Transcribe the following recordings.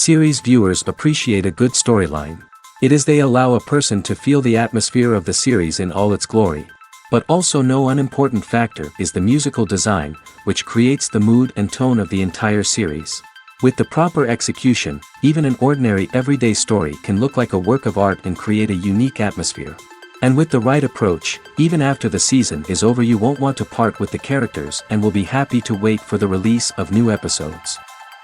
Series viewers appreciate a good storyline. It is they allow a person to feel the atmosphere of the series in all its glory. But also no unimportant factor is the musical design, which creates the mood and tone of the entire series. With the proper execution, even an ordinary everyday story can look like a work of art and create a unique atmosphere. And with the right approach, even after the season is over you won't want to part with the characters and will be happy to wait for the release of new episodes.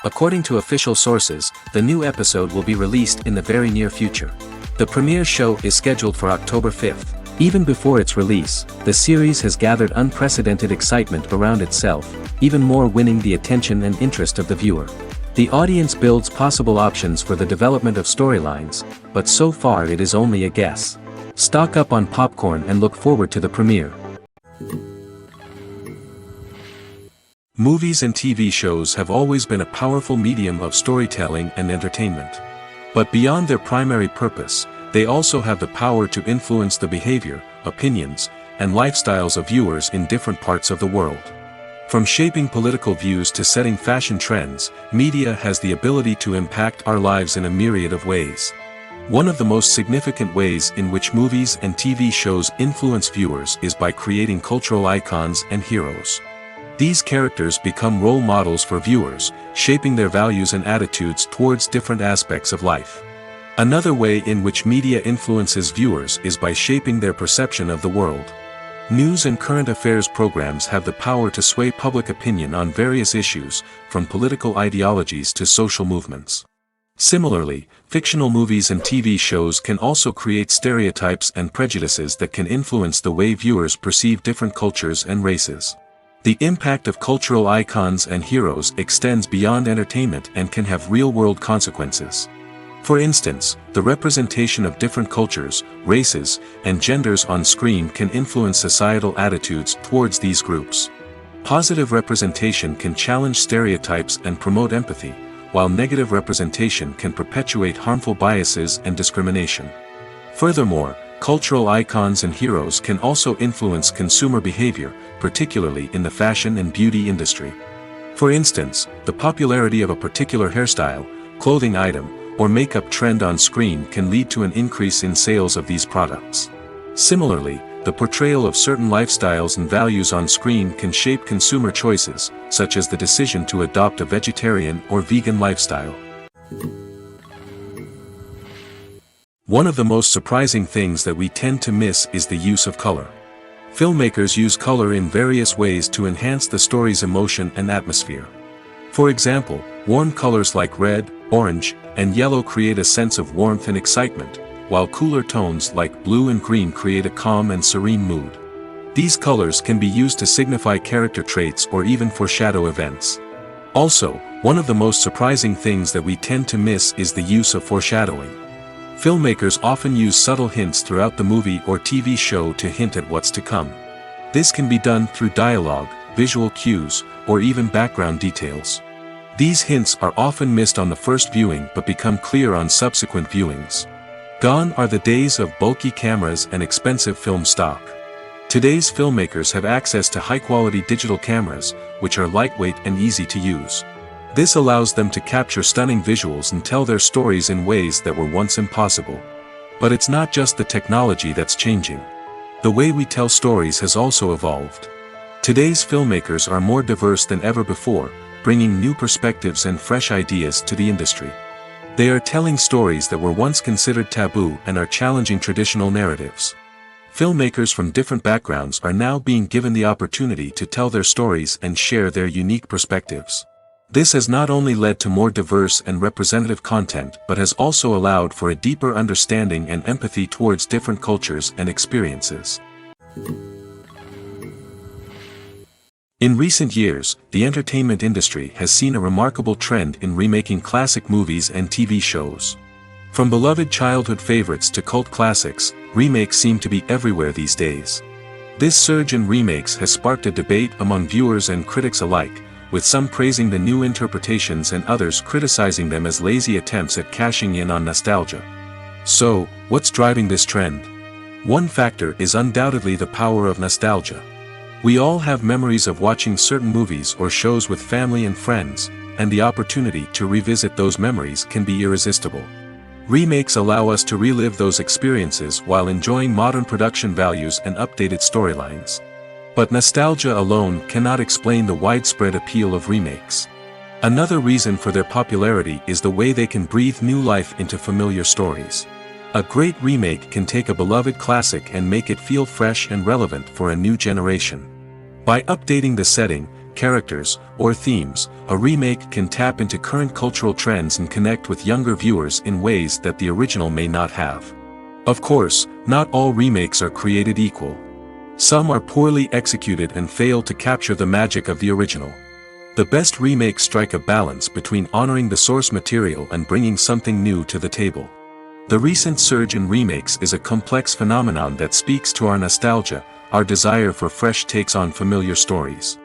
According to official sources, the new episode will be released in the very near future. The premiere show is scheduled for October 5th. Even before its release, the series has gathered unprecedented excitement around itself, even more winning the attention and interest of the viewer. The audience builds possible options for the development of storylines, but so far it is only a guess. Stock up on popcorn and look forward to the premiere. Movies and TV shows have always been a powerful medium of storytelling and entertainment. But beyond their primary purpose, they also have the power to influence the behavior, opinions, and lifestyles of viewers in different parts of the world. From shaping political views to setting fashion trends, media has the ability to impact our lives in a myriad of ways. One of the most significant ways in which movies and TV shows influence viewers is by creating cultural icons and heroes. These characters become role models for viewers, shaping their values and attitudes towards different aspects of life. Another way in which media influences viewers is by shaping their perception of the world. News and current affairs programs have the power to sway public opinion on various issues, from political ideologies to social movements. Similarly, fictional movies and TV shows can also create stereotypes and prejudices that can influence the way viewers perceive different cultures and races. The impact of cultural icons and heroes extends beyond entertainment and can have real-world consequences. For instance, the representation of different cultures, races, and genders on screen can influence societal attitudes towards these groups. Positive representation can challenge stereotypes and promote empathy, while negative representation can perpetuate harmful biases and discrimination. Furthermore, cultural icons and heroes can also influence consumer behavior, particularly in the fashion and beauty industry. For instance, the popularity of a particular hairstyle, clothing item, or makeup trend on screen can lead to an increase in sales of these products. Similarly, the portrayal of certain lifestyles and values on screen can shape consumer choices, such as the decision to adopt a vegetarian or vegan lifestyle. One of the most surprising things that we tend to miss is the use of color. Filmmakers use color in various ways to enhance the story's emotion and atmosphere. For example, warm colors like red, orange, and yellow create a sense of warmth and excitement, while cooler tones like blue and green create a calm and serene mood. These colors can be used to signify character traits or even foreshadow events. Also, one of the most surprising things that we tend to miss is the use of foreshadowing. Filmmakers often use subtle hints throughout the movie or TV show to hint at what's to come. This can be done through dialogue, visual cues, or even background details. These hints are often missed on the first viewing but become clear on subsequent viewings. Gone are the days of bulky cameras and expensive film stock. Today's filmmakers have access to high-quality digital cameras, which are lightweight and easy to use. This allows them to capture stunning visuals and tell their stories in ways that were once impossible. But it's not just the technology that's changing. The way we tell stories has also evolved. Today's filmmakers are more diverse than ever before, bringing new perspectives and fresh ideas to the industry. They are telling stories that were once considered taboo and are challenging traditional narratives. Filmmakers from different backgrounds are now being given the opportunity to tell their stories and share their unique perspectives. This has not only led to more diverse and representative content but has also allowed for a deeper understanding and empathy towards different cultures and experiences. In recent years, the entertainment industry has seen a remarkable trend in remaking classic movies and TV shows. From beloved childhood favorites to cult classics, remakes seem to be everywhere these days. This surge in remakes has sparked a debate among viewers and critics alike, with some praising the new interpretations and others criticizing them as lazy attempts at cashing in on nostalgia. So, what's driving this trend? One factor is undoubtedly the power of nostalgia. We all have memories of watching certain movies or shows with family and friends, and the opportunity to revisit those memories can be irresistible. Remakes allow us to relive those experiences while enjoying modern production values and updated storylines. But nostalgia alone cannot explain the widespread appeal of remakes. Another reason for their popularity is the way they can breathe new life into familiar stories. A great remake can take a beloved classic and make it feel fresh and relevant for a new generation. By updating the setting, characters, or themes, a remake can tap into current cultural trends and connect with younger viewers in ways that the original may not have. Of course, not all remakes are created equal. Some are poorly executed and fail to capture the magic of the original. The best remakes strike a balance between honoring the source material and bringing something new to the table. The recent surge in remakes is a complex phenomenon that speaks to our nostalgia, our desire for fresh takes on familiar stories.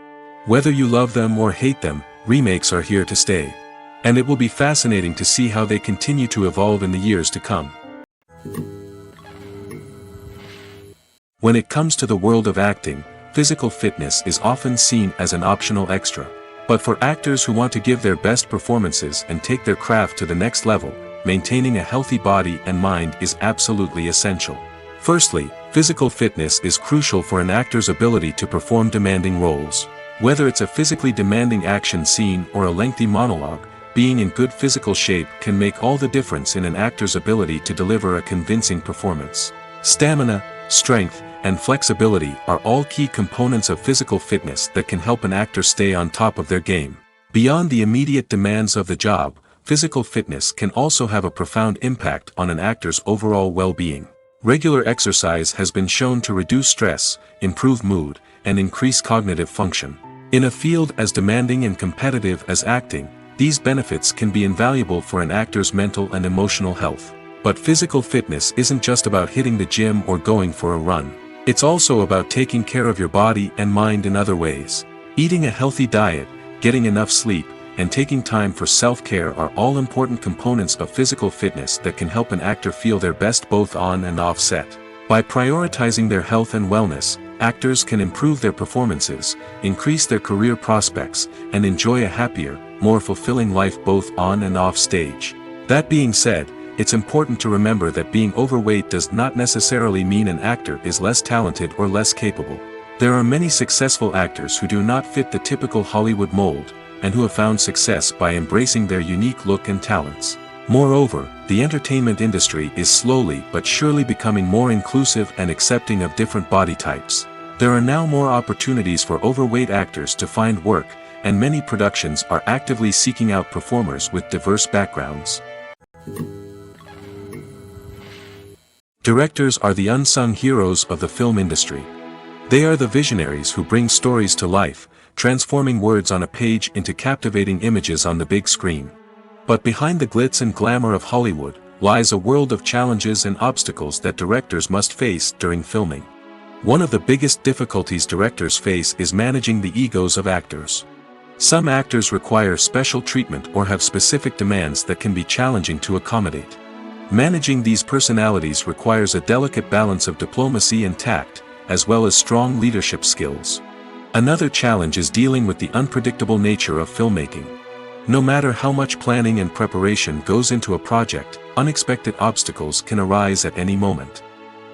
Whether you love them or hate them, remakes are here to stay. And it will be fascinating to see how they continue to evolve in the years to come. When it comes to the world of acting, physical fitness is often seen as an optional extra. But for actors who want to give their best performances and take their craft to the next level, maintaining a healthy body and mind is absolutely essential. Firstly, physical fitness is crucial for an actor's ability to perform demanding roles. Whether it's a physically demanding action scene or a lengthy monologue, being in good physical shape can make all the difference in an actor's ability to deliver a convincing performance. Stamina, strength, and flexibility are all key components of physical fitness that can help an actor stay on top of their game. Beyond the immediate demands of the job, physical fitness can also have a profound impact on an actor's overall well-being. Regular exercise has been shown to reduce stress, improve mood, and increase cognitive function. In a field as demanding and competitive as acting, these benefits can be invaluable for an actor's mental and emotional health. But physical fitness isn't just about hitting the gym or going for a run. It's also about taking care of your body and mind in other ways. Eating a healthy diet, getting enough sleep, and taking time for self-care are all important components of physical fitness that can help an actor feel their best both on and off set. By prioritizing their health and wellness, actors can improve their performances, increase their career prospects, and enjoy a happier, more fulfilling life both on and off stage. That being said, it's important to remember that being overweight does not necessarily mean an actor is less talented or less capable. There are many successful actors who do not fit the typical Hollywood mold, and who have found success by embracing their unique look and talents. Moreover, the entertainment industry is slowly but surely becoming more inclusive and accepting of different body types. There are now more opportunities for overweight actors to find work, and many productions are actively seeking out performers with diverse backgrounds. Directors are the unsung heroes of the film industry. They are the visionaries who bring stories to life, transforming words on a page into captivating images on the big screen. But behind the glitz and glamour of Hollywood, lies a world of challenges and obstacles that directors must face during filming. One of the biggest difficulties directors face is managing the egos of actors. Some actors require special treatment or have specific demands that can be challenging to accommodate. Managing these personalities requires a delicate balance of diplomacy and tact, as well as strong leadership skills. Another challenge is dealing with the unpredictable nature of filmmaking. No matter how much planning and preparation goes into a project, unexpected obstacles can arise at any moment.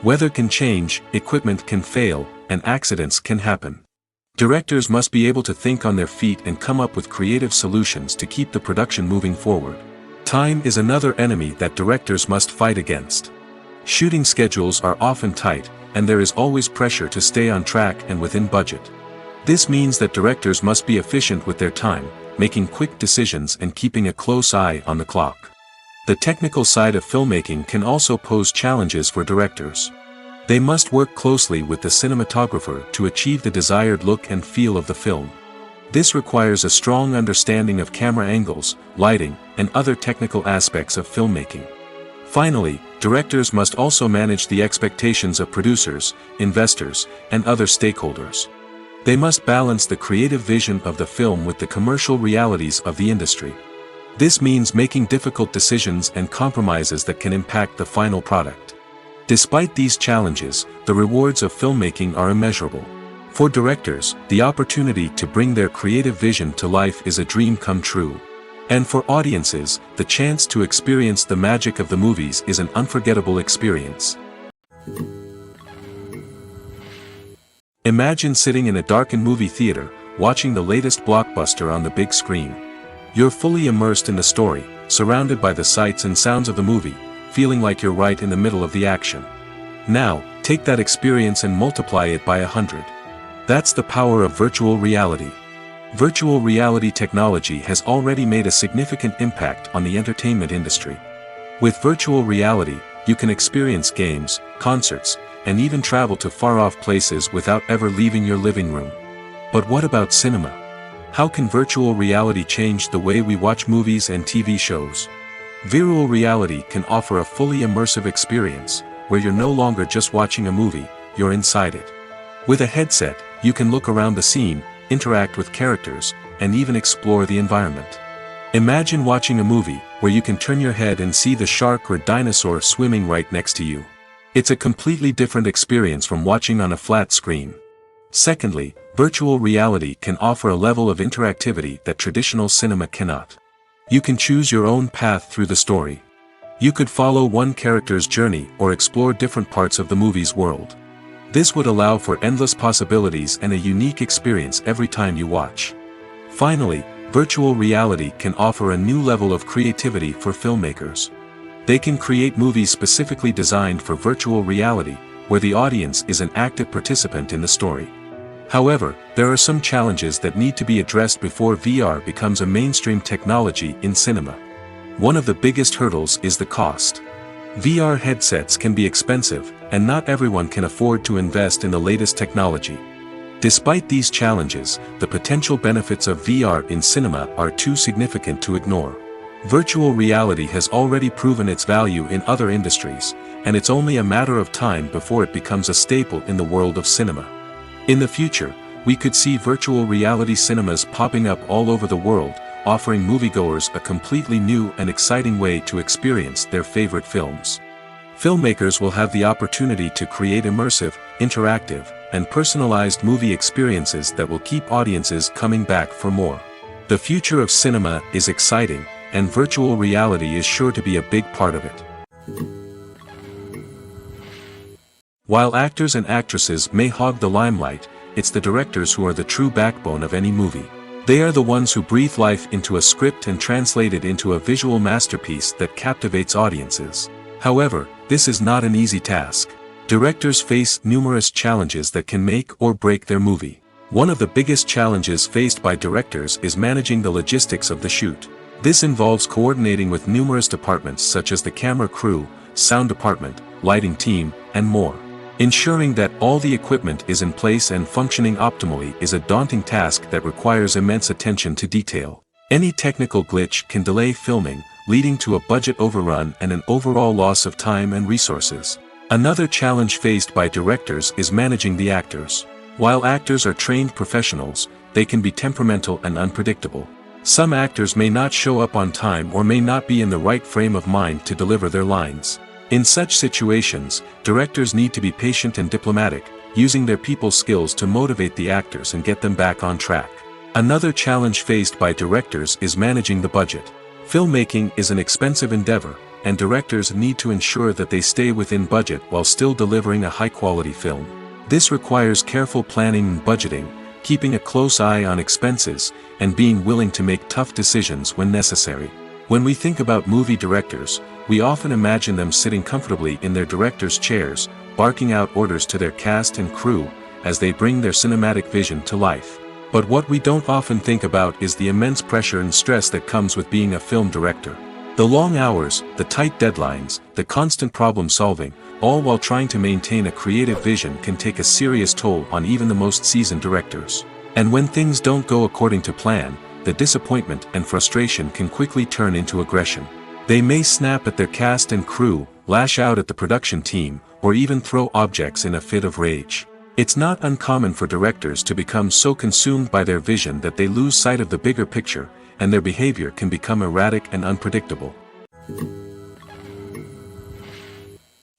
Weather can change, equipment can fail, and accidents can happen. Directors must be able to think on their feet and come up with creative solutions to keep the production moving forward. Time is another enemy that directors must fight against. Shooting schedules are often tight, and there is always pressure to stay on track and within budget. This means that directors must be efficient with their time, making quick decisions and keeping a close eye on the clock. The technical side of filmmaking can also pose challenges for directors. They must work closely with the cinematographer to achieve the desired look and feel of the film. This requires a strong understanding of camera angles, lighting, and other technical aspects of filmmaking. Finally, directors must also manage the expectations of producers, investors, and other stakeholders. They must balance the creative vision of the film with the commercial realities of the industry. This means making difficult decisions and compromises that can impact the final product. Despite these challenges, the rewards of filmmaking are immeasurable. For directors, the opportunity to bring their creative vision to life is a dream come true. And for audiences, the chance to experience the magic of the movies is an unforgettable experience. Imagine sitting in a darkened movie theater, watching the latest blockbuster on the big screen. You're fully immersed in the story, surrounded by the sights and sounds of the movie, feeling like you're right in the middle of the action. Now, take that experience and multiply it by 100. That's the power of virtual reality. Virtual reality technology has already made a significant impact on the entertainment industry. With virtual reality, you can experience games, concerts, and even travel to far-off places without ever leaving your living room. But what about cinema? How can virtual reality change the way we watch movies and TV shows? Virtual reality can offer a fully immersive experience, where you're no longer just watching a movie, you're inside it. With a headset, you can look around the scene, interact with characters, and even explore the environment. Imagine watching a movie, where you can turn your head and see the shark or dinosaur swimming right next to you. It's a completely different experience from watching on a flat screen. Secondly, virtual reality can offer a level of interactivity that traditional cinema cannot. You can choose your own path through the story. You could follow one character's journey or explore different parts of the movie's world. This would allow for endless possibilities and a unique experience every time you watch. Finally, virtual reality can offer a new level of creativity for filmmakers. They can create movies specifically designed for virtual reality, where the audience is an active participant in the story. However, there are some challenges that need to be addressed before VR becomes a mainstream technology in cinema. One of the biggest hurdles is the cost. VR headsets can be expensive, and not everyone can afford to invest in the latest technology. Despite these challenges, the potential benefits of VR in cinema are too significant to ignore. Virtual reality has already proven its value in other industries, and it's only a matter of time before it becomes a staple in the world of cinema. In the future, we could see virtual reality cinemas popping up all over the world, offering moviegoers a completely new and exciting way to experience their favorite films. Filmmakers will have the opportunity to create immersive, interactive, and personalized movie experiences that will keep audiences coming back for more. The future of cinema is exciting, and virtual reality is sure to be a big part of it. While actors and actresses may hog the limelight, it's the directors who are the true backbone of any movie. They are the ones who breathe life into a script and translate it into a visual masterpiece that captivates audiences. However, this is not an easy task. Directors face numerous challenges that can make or break their movie. One of the biggest challenges faced by directors is managing the logistics of the shoot. This involves coordinating with numerous departments such as the camera crew, sound department, lighting team, and more. Ensuring that all the equipment is in place and functioning optimally is a daunting task that requires immense attention to detail. Any technical glitch can delay filming, leading to a budget overrun and an overall loss of time and resources. Another challenge faced by directors is managing the actors. While actors are trained professionals, they can be temperamental and unpredictable. Some actors may not show up on time or may not be in the right frame of mind to deliver their lines. In such situations, directors need to be patient and diplomatic, using their people skills to motivate the actors and get them back on track. Another challenge faced by directors is managing the budget. Filmmaking is an expensive endeavor, and directors need to ensure that they stay within budget while still delivering a high-quality film. This requires careful planning and budgeting, keeping a close eye on expenses, and being willing to make tough decisions when necessary. When we think about movie directors, we often imagine them sitting comfortably in their director's chairs, barking out orders to their cast and crew, as they bring their cinematic vision to life. But what we don't often think about is the immense pressure and stress that comes with being a film director. The long hours, the tight deadlines, the constant problem solving, all while trying to maintain a creative vision can take a serious toll on even the most seasoned directors. And when things don't go according to plan, the disappointment and frustration can quickly turn into aggression. They may snap at their cast and crew, lash out at the production team, or even throw objects in a fit of rage. It's not uncommon for directors to become so consumed by their vision that they lose sight of the bigger picture, and their behavior can become erratic and unpredictable.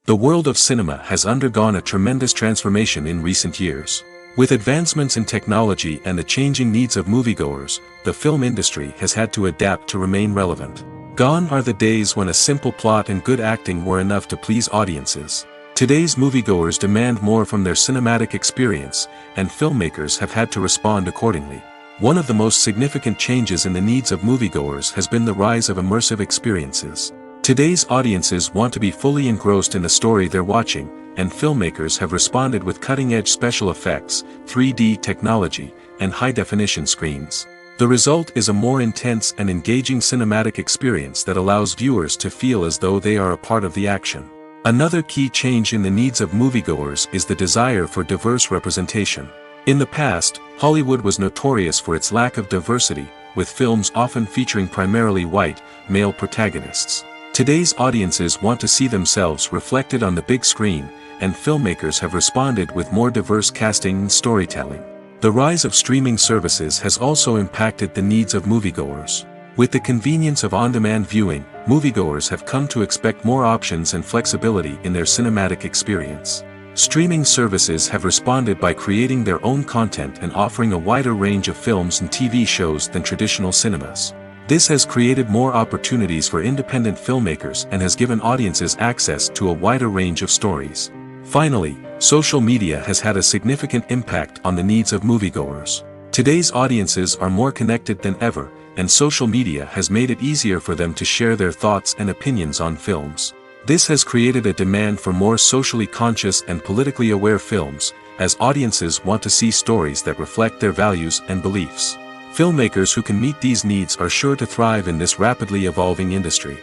The world of cinema has undergone a tremendous transformation in recent years. With advancements in technology and the changing needs of moviegoers, the film industry has had to adapt to remain relevant. Gone are the days when a simple plot and good acting were enough to please audiences. Today's moviegoers demand more from their cinematic experience, and filmmakers have had to respond accordingly. One of the most significant changes in the needs of moviegoers has been the rise of immersive experiences. Today's audiences want to be fully engrossed in the story they're watching, and filmmakers have responded with cutting-edge special effects, 3D technology, and high-definition screens. The result is a more intense and engaging cinematic experience that allows viewers to feel as though they are a part of the action. Another key change in the needs of moviegoers is the desire for diverse representation. In the past, Hollywood was notorious for its lack of diversity, with films often featuring primarily white, male protagonists. Today's audiences want to see themselves reflected on the big screen, and filmmakers have responded with more diverse casting and storytelling. The rise of streaming services has also impacted the needs of moviegoers. With the convenience of on-demand viewing, moviegoers have come to expect more options and flexibility in their cinematic experience. Streaming services have responded by creating their own content and offering a wider range of films and TV shows than traditional cinemas. This has created more opportunities for independent filmmakers and has given audiences access to a wider range of stories. Finally, social media has had a significant impact on the needs of moviegoers. Today's audiences are more connected than ever, and social media has made it easier for them to share their thoughts and opinions on films. This has created a demand for more socially conscious and politically aware films, as audiences want to see stories that reflect their values and beliefs. Filmmakers who can meet these needs are sure to thrive in this rapidly evolving industry.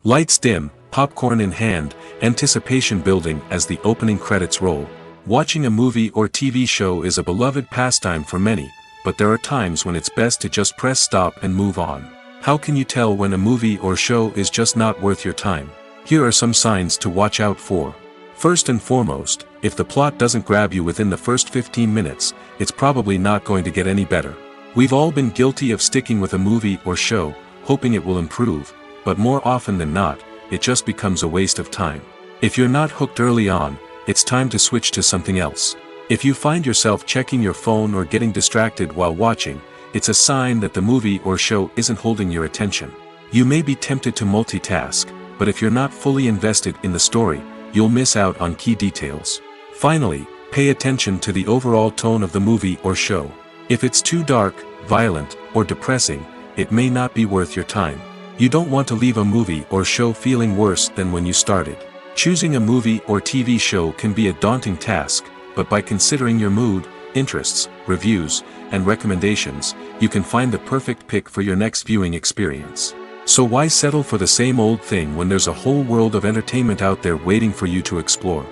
Lights dim, popcorn in hand, anticipation building as the opening credits roll. Watching a movie or TV show is a beloved pastime for many, but there are times when it's best to just press stop and move on. How can you tell when a movie or show is just not worth your time? Here are some signs to watch out for. First and foremost, if the plot doesn't grab you within the first 15 minutes, it's probably not going to get any better. We've all been guilty of sticking with a movie or show, hoping it will improve, but more often than not, it just becomes a waste of time. If you're not hooked early on, it's time to switch to something else. If you find yourself checking your phone or getting distracted while watching, it's a sign that the movie or show isn't holding your attention. You may be tempted to multitask, but if you're not fully invested in the story, you'll miss out on key details. Finally, pay attention to the overall tone of the movie or show. If it's too dark, violent, or depressing, it may not be worth your time. You don't want to leave a movie or show feeling worse than when you started. Choosing a movie or TV show can be a daunting task, but by considering your mood, interests, reviews, and recommendations, you can find the perfect pick for your next viewing experience. So why settle for the same old thing when there's a whole world of entertainment out there waiting for you to explore?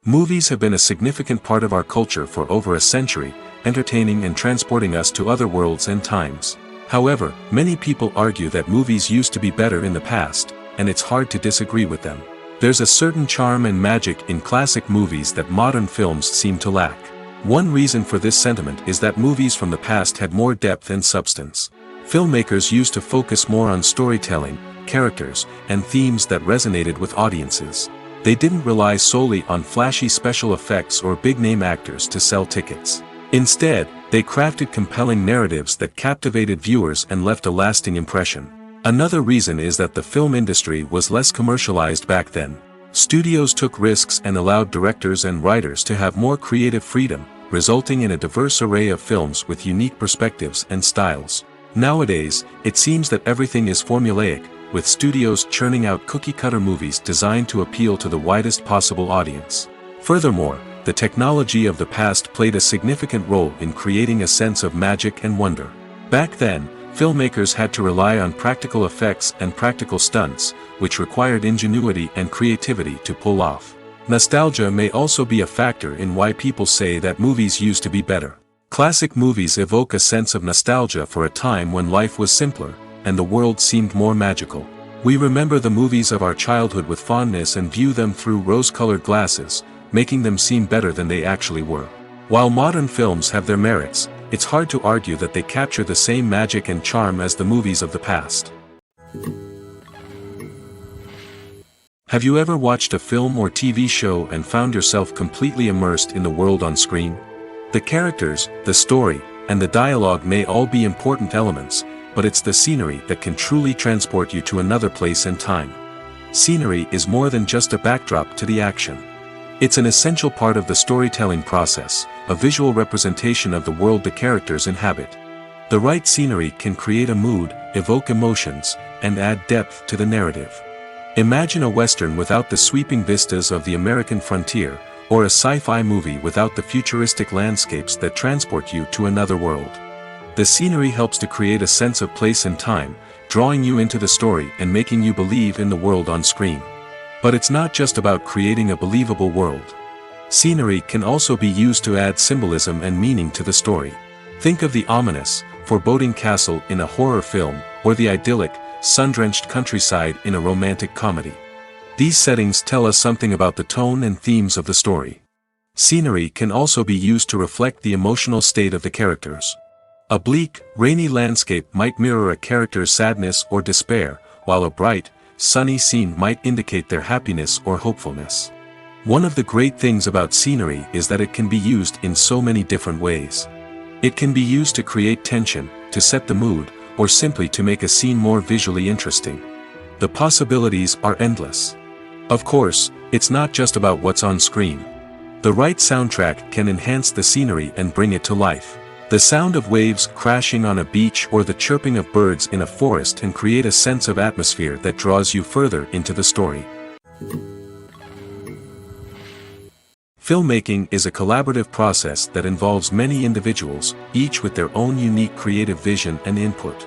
Movies have been a significant part of our culture for over a century, entertaining and transporting us to other worlds and times. However, many people argue that movies used to be better in the past, and it's hard to disagree with them. There's a certain charm and magic in classic movies that modern films seem to lack. One reason for this sentiment is that movies from the past had more depth and substance. Filmmakers used to focus more on storytelling, characters, and themes that resonated with audiences. They didn't rely solely on flashy special effects or big-name actors to sell tickets. Instead, they crafted compelling narratives that captivated viewers and left a lasting impression. Another reason is that the film industry was less commercialized back then. Studios took risks and allowed directors and writers to have more creative freedom, resulting in a diverse array of films with unique perspectives and styles. Nowadays, it seems that everything is formulaic, with studios churning out cookie-cutter movies designed to appeal to the widest possible audience. Furthermore, the technology of the past played a significant role in creating a sense of magic and wonder. Back then, filmmakers had to rely on practical effects and practical stunts, which required ingenuity and creativity to pull off. Nostalgia may also be a factor in why people say that movies used to be better. Classic movies evoke a sense of nostalgia for a time when life was simpler, and the world seemed more magical. We remember the movies of our childhood with fondness and view them through rose-colored glasses, making them seem better than they actually were. While modern films have their merits, it's hard to argue that they capture the same magic and charm as the movies of the past. Have you ever watched a film or TV show and found yourself completely immersed in the world on screen? The characters, the story, and the dialogue may all be important elements, but it's the scenery that can truly transport you to another place and time. Scenery is more than just a backdrop to the action. It's an essential part of the storytelling process, a visual representation of the world the characters inhabit. The right scenery can create a mood, evoke emotions, and add depth to the narrative. Imagine a Western without the sweeping vistas of the American frontier, or a sci-fi movie without the futuristic landscapes that transport you to another world. The scenery helps to create a sense of place and time, drawing you into the story and making you believe in the world on screen. But it's not just about creating a believable world. Scenery can also be used to add symbolism and meaning to the story. Think of the ominous, foreboding castle in a horror film, or the idyllic, sun-drenched countryside in a romantic comedy. These settings tell us something about the tone and themes of the story. Scenery can also be used to reflect the emotional state of the characters. A bleak, rainy landscape might mirror a character's sadness or despair, while a bright, sunny scene might indicate their happiness or hopefulness. One of the great things about scenery is that it can be used in so many different ways. It can be used to create tension, to set the mood, or simply to make a scene more visually interesting. The possibilities are endless. Of course, it's not just about what's on screen. The right soundtrack can enhance the scenery and bring it to life. The sound of waves crashing on a beach or the chirping of birds in a forest can create a sense of atmosphere that draws you further into the story. Filmmaking is a collaborative process that involves many individuals, each with their own unique creative vision and input.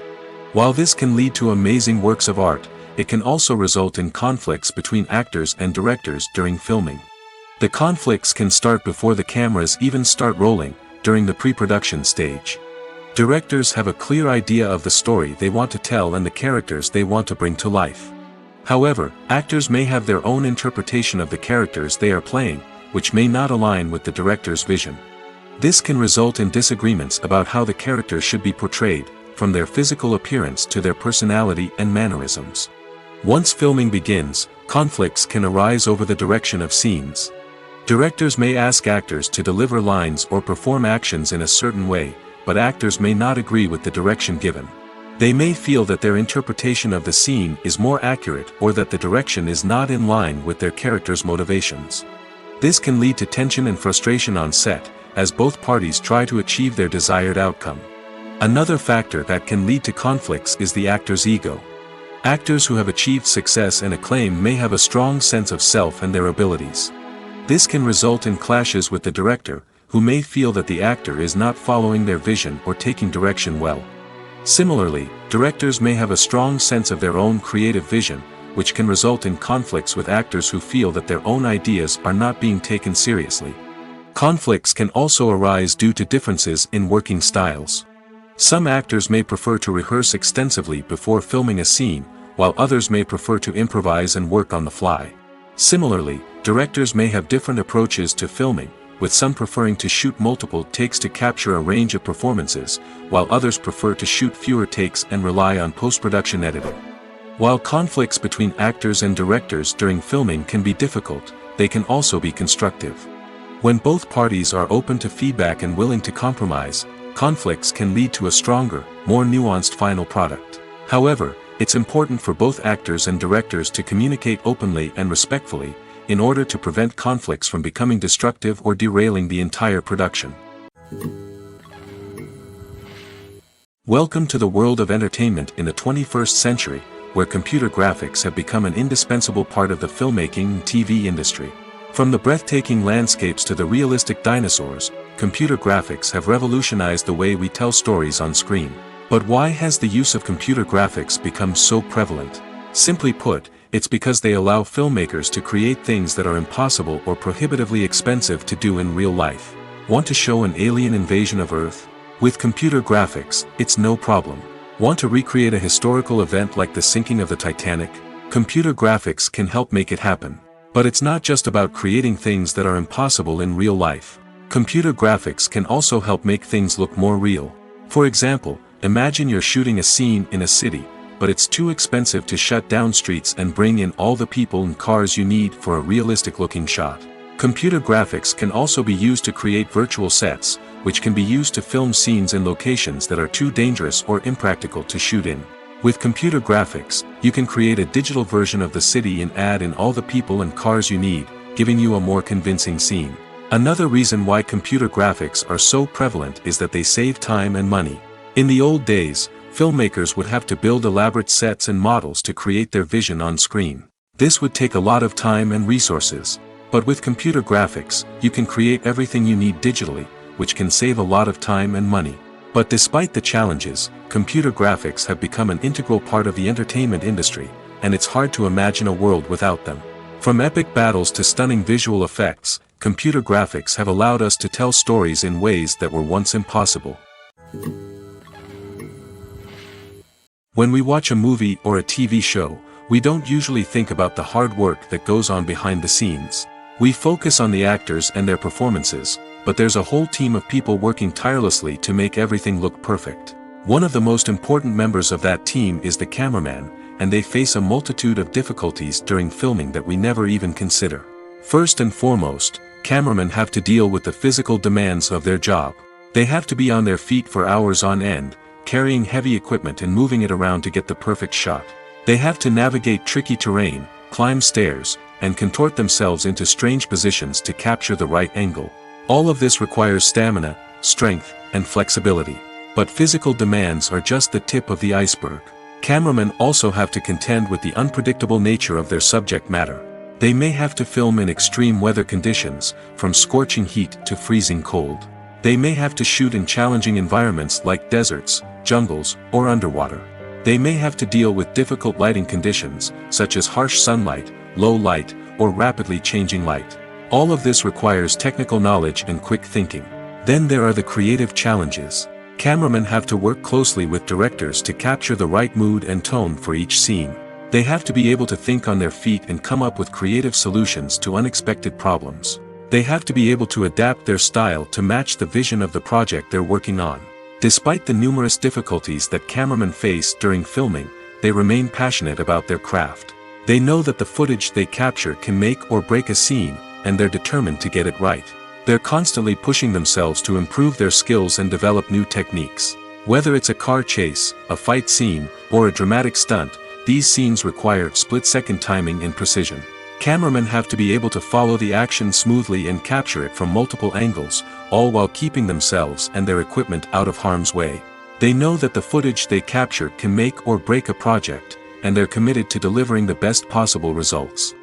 While this can lead to amazing works of art, it can also result in conflicts between actors and directors during filming. The conflicts can start before the cameras even start rolling, during the pre-production stage. Directors have a clear idea of the story they want to tell and the characters they want to bring to life. However, actors may have their own interpretation of the characters they are playing, which may not align with the director's vision. This can result in disagreements about how the characters should be portrayed, from their physical appearance to their personality and mannerisms. Once filming begins, conflicts can arise over the direction of scenes. Directors may ask actors to deliver lines or perform actions in a certain way, but actors may not agree with the direction given. They may feel that their interpretation of the scene is more accurate or that the direction is not in line with their character's motivations. This can lead to tension and frustration on set, as both parties try to achieve their desired outcome. Another factor that can lead to conflicts is the actor's ego. Actors who have achieved success and acclaim may have a strong sense of self and their abilities. This can result in clashes with the director, who may feel that the actor is not following their vision or taking direction well. Similarly, directors may have a strong sense of their own creative vision, which can result in conflicts with actors who feel that their own ideas are not being taken seriously. Conflicts can also arise due to differences in working styles. Some actors may prefer to rehearse extensively before filming a scene, while others may prefer to improvise and work on the fly. Similarly, directors may have different approaches to filming, with some preferring to shoot multiple takes to capture a range of performances, while others prefer to shoot fewer takes and rely on post-production editing. While conflicts between actors and directors during filming can be difficult, they can also be constructive. When both parties are open to feedback and willing to compromise, conflicts can lead to a stronger, more nuanced final product. However, it's important for both actors and directors to communicate openly and respectfully, in order to prevent conflicts from becoming destructive or derailing the entire production. Welcome to the world of entertainment in the 21st century, where computer graphics have become an indispensable part of the filmmaking and TV industry. From the breathtaking landscapes to the realistic dinosaurs, computer graphics have revolutionized the way we tell stories on screen. But why has the use of computer graphics become so prevalent? Simply put, it's because they allow filmmakers to create things that are impossible or prohibitively expensive to do in real life. Want to show an alien invasion of Earth? With computer graphics, it's no problem. Want to recreate a historical event like the sinking of the Titanic? Computer graphics can help make it happen. But it's not just about creating things that are impossible in real life. Computer graphics can also help make things look more real. For example, imagine you're shooting a scene in a city, but it's too expensive to shut down streets and bring in all the people and cars you need for a realistic-looking shot. Computer graphics can also be used to create virtual sets, which can be used to film scenes in locations that are too dangerous or impractical to shoot in. With computer graphics, you can create a digital version of the city and add in all the people and cars you need, giving you a more convincing scene. Another reason why computer graphics are so prevalent is that they save time and money. In the old days, filmmakers would have to build elaborate sets and models to create their vision on screen. This would take a lot of time and resources. But with computer graphics, you can create everything you need digitally, which can save a lot of time and money. But despite the challenges, computer graphics have become an integral part of the entertainment industry, and it's hard to imagine a world without them. From epic battles to stunning visual effects, computer graphics have allowed us to tell stories in ways that were once impossible. When we watch a movie or a TV show, we don't usually think about the hard work that goes on behind the scenes. We focus on the actors and their performances, but there's a whole team of people working tirelessly to make everything look perfect. One of the most important members of that team is the cameraman, and they face a multitude of difficulties during filming that we never even consider. First and foremost, cameramen have to deal with the physical demands of their job. They have to be on their feet for hours on end, carrying heavy equipment and moving it around to get the perfect shot. They have to navigate tricky terrain, climb stairs, and contort themselves into strange positions to capture the right angle. All of this requires stamina, strength, and flexibility. But physical demands are just the tip of the iceberg. Cameramen also have to contend with the unpredictable nature of their subject matter. They may have to film in extreme weather conditions, from scorching heat to freezing cold. They may have to shoot in challenging environments like deserts, jungles, or underwater. They may have to deal with difficult lighting conditions, such as harsh sunlight, low light, or rapidly changing light. All of this requires technical knowledge and quick thinking. Then there are the creative challenges. Cameramen have to work closely with directors to capture the right mood and tone for each scene. They have to be able to think on their feet and come up with creative solutions to unexpected problems. They have to be able to adapt their style to match the vision of the project they're working on. Despite the numerous difficulties that cameramen face during filming, they remain passionate about their craft. They know that the footage they capture can make or break a scene, and they're determined to get it right. They're constantly pushing themselves to improve their skills and develop new techniques. Whether it's a car chase, a fight scene, or a dramatic stunt, these scenes require split-second timing and precision. Cameramen have to be able to follow the action smoothly and capture it from multiple angles, all while keeping themselves and their equipment out of harm's way. They know that the footage they capture can make or break a project, and they're committed to delivering the best possible results.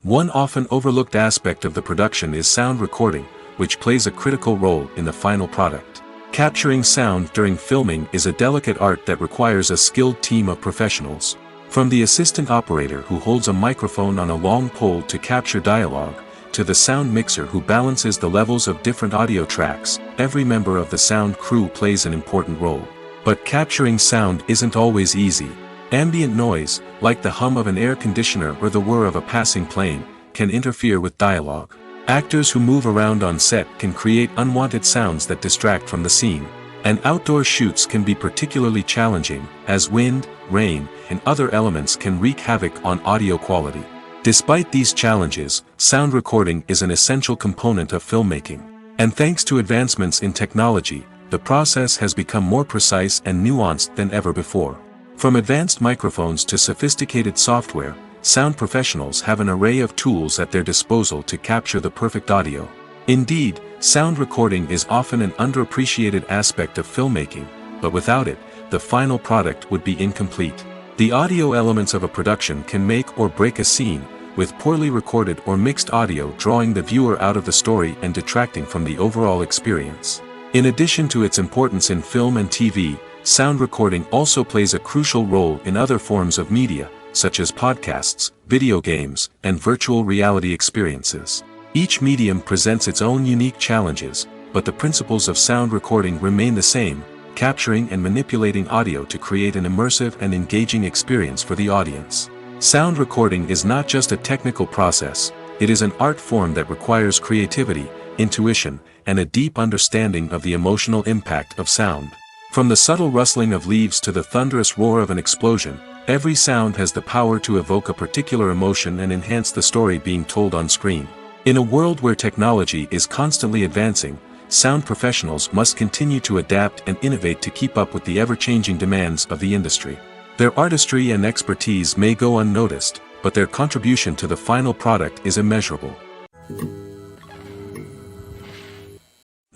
One often overlooked aspect of the production is sound recording, which plays a critical role in the final product. Capturing sound during filming is a delicate art that requires a skilled team of professionals. From the assistant operator who holds a microphone on a long pole to capture dialogue, to the sound mixer who balances the levels of different audio tracks, every member of the sound crew plays an important role. But capturing sound isn't always easy. Ambient noise, like the hum of an air conditioner or the whir of a passing plane, can interfere with dialogue. Actors who move around on set can create unwanted sounds that distract from the scene. And outdoor shoots can be particularly challenging, as wind, rain, and other elements can wreak havoc on audio quality. Despite these challenges, sound recording is an essential component of filmmaking. And thanks to advancements in technology, the process has become more precise and nuanced than ever before. From advanced microphones to sophisticated software, sound professionals have an array of tools at their disposal to capture the perfect audio. Indeed, sound recording is often an underappreciated aspect of filmmaking, but without it, the final product would be incomplete. The audio elements of a production can make or break a scene, with poorly recorded or mixed audio drawing the viewer out of the story and detracting from the overall experience. In addition to its importance in film and TV, sound recording also plays a crucial role in other forms of media, such as podcasts, video games, and virtual reality experiences. Each medium presents its own unique challenges, but the principles of sound recording remain the same, capturing and manipulating audio to create an immersive and engaging experience for the audience. Sound recording is not just a technical process, it is an art form that requires creativity, intuition, and a deep understanding of the emotional impact of sound. From the subtle rustling of leaves to the thunderous roar of an explosion, every sound has the power to evoke a particular emotion and enhance the story being told on screen. In a world where technology is constantly advancing, sound professionals must continue to adapt and innovate to keep up with the ever-changing demands of the industry. Their artistry and expertise may go unnoticed, but their contribution to the final product is immeasurable.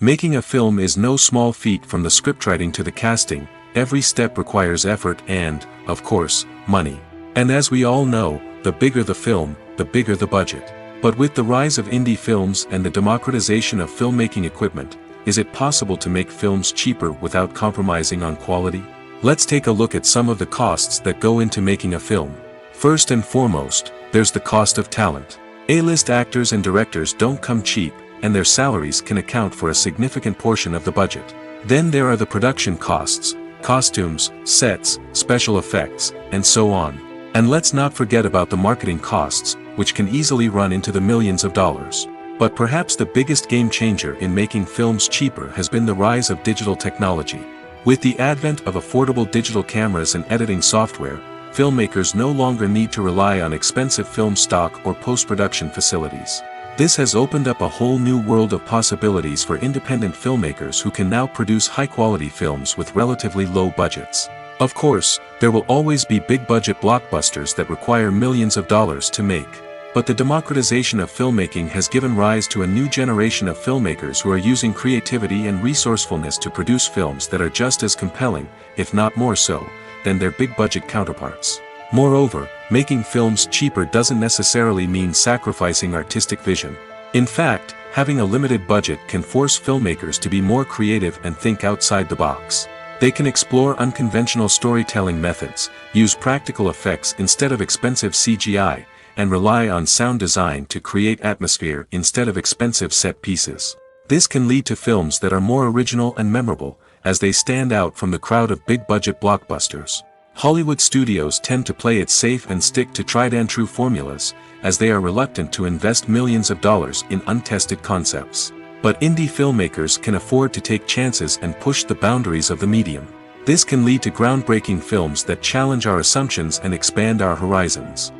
Making a film is no small feat. From the scriptwriting to the casting, every step requires effort and, of course, money. And as we all know, the bigger the film, the bigger the budget. But with the rise of indie films and the democratization of filmmaking equipment, is it possible to make films cheaper without compromising on quality? Let's take a look at some of the costs that go into making a film. First and foremost, there's the cost of talent. A-list actors and directors don't come cheap, and their salaries can account for a significant portion of the budget. Then there are the production costs, costumes, sets, special effects, and so on. And let's not forget about the marketing costs, which can easily run into the millions of dollars. But perhaps the biggest game changer in making films cheaper has been the rise of digital technology. With the advent of affordable digital cameras and editing software, filmmakers no longer need to rely on expensive film stock or post-production facilities. This has opened up a whole new world of possibilities for independent filmmakers who can now produce high-quality films with relatively low budgets. Of course, there will always be big-budget blockbusters that require millions of dollars to make. But the democratization of filmmaking has given rise to a new generation of filmmakers who are using creativity and resourcefulness to produce films that are just as compelling, if not more so, than their big-budget counterparts. Moreover, making films cheaper doesn't necessarily mean sacrificing artistic vision. In fact, having a limited budget can force filmmakers to be more creative and think outside the box. They can explore unconventional storytelling methods, use practical effects instead of expensive CGI, and rely on sound design to create atmosphere instead of expensive set pieces. This can lead to films that are more original and memorable, as they stand out from the crowd of big-budget blockbusters. Hollywood studios tend to play it safe and stick to tried-and-true formulas, as they are reluctant to invest millions of dollars in untested concepts. But indie filmmakers can afford to take chances and push the boundaries of the medium. This can lead to groundbreaking films that challenge our assumptions and expand our horizons.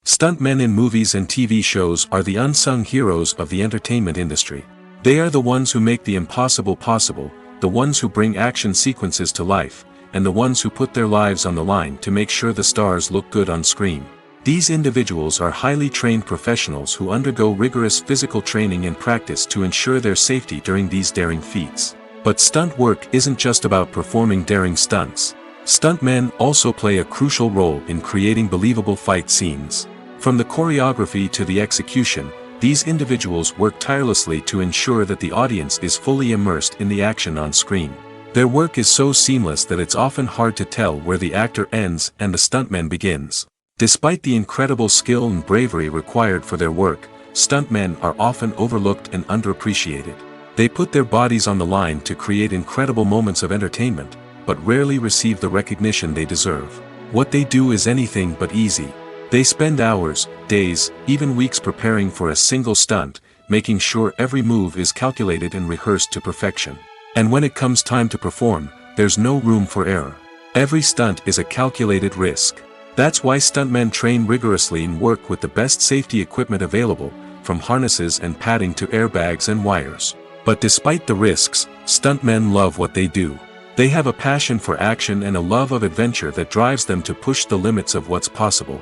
Stuntmen in movies and TV shows are the unsung heroes of the entertainment industry. They are the ones who make the impossible possible, the ones who bring action sequences to life, and the ones who put their lives on the line to make sure the stars look good on screen. These individuals are highly trained professionals who undergo rigorous physical training and practice to ensure their safety during these daring feats. But stunt work isn't just about performing daring stunts. Stuntmen also play a crucial role in creating believable fight scenes. From the choreography to the execution, these individuals work tirelessly to ensure that the audience is fully immersed in the action on screen. Their work is so seamless that it's often hard to tell where the actor ends and the stuntman begins. Despite the incredible skill and bravery required for their work, stuntmen are often overlooked and underappreciated. They put their bodies on the line to create incredible moments of entertainment, but rarely receive the recognition they deserve. What they do is anything but easy. They spend hours, days, even weeks preparing for a single stunt, making sure every move is calculated and rehearsed to perfection. And when it comes time to perform, there's no room for error. Every stunt is a calculated risk. That's why stuntmen train rigorously and work with the best safety equipment available, from harnesses and padding to airbags and wires. But despite the risks, stuntmen love what they do. They have a passion for action and a love of adventure that drives them to push the limits of what's possible.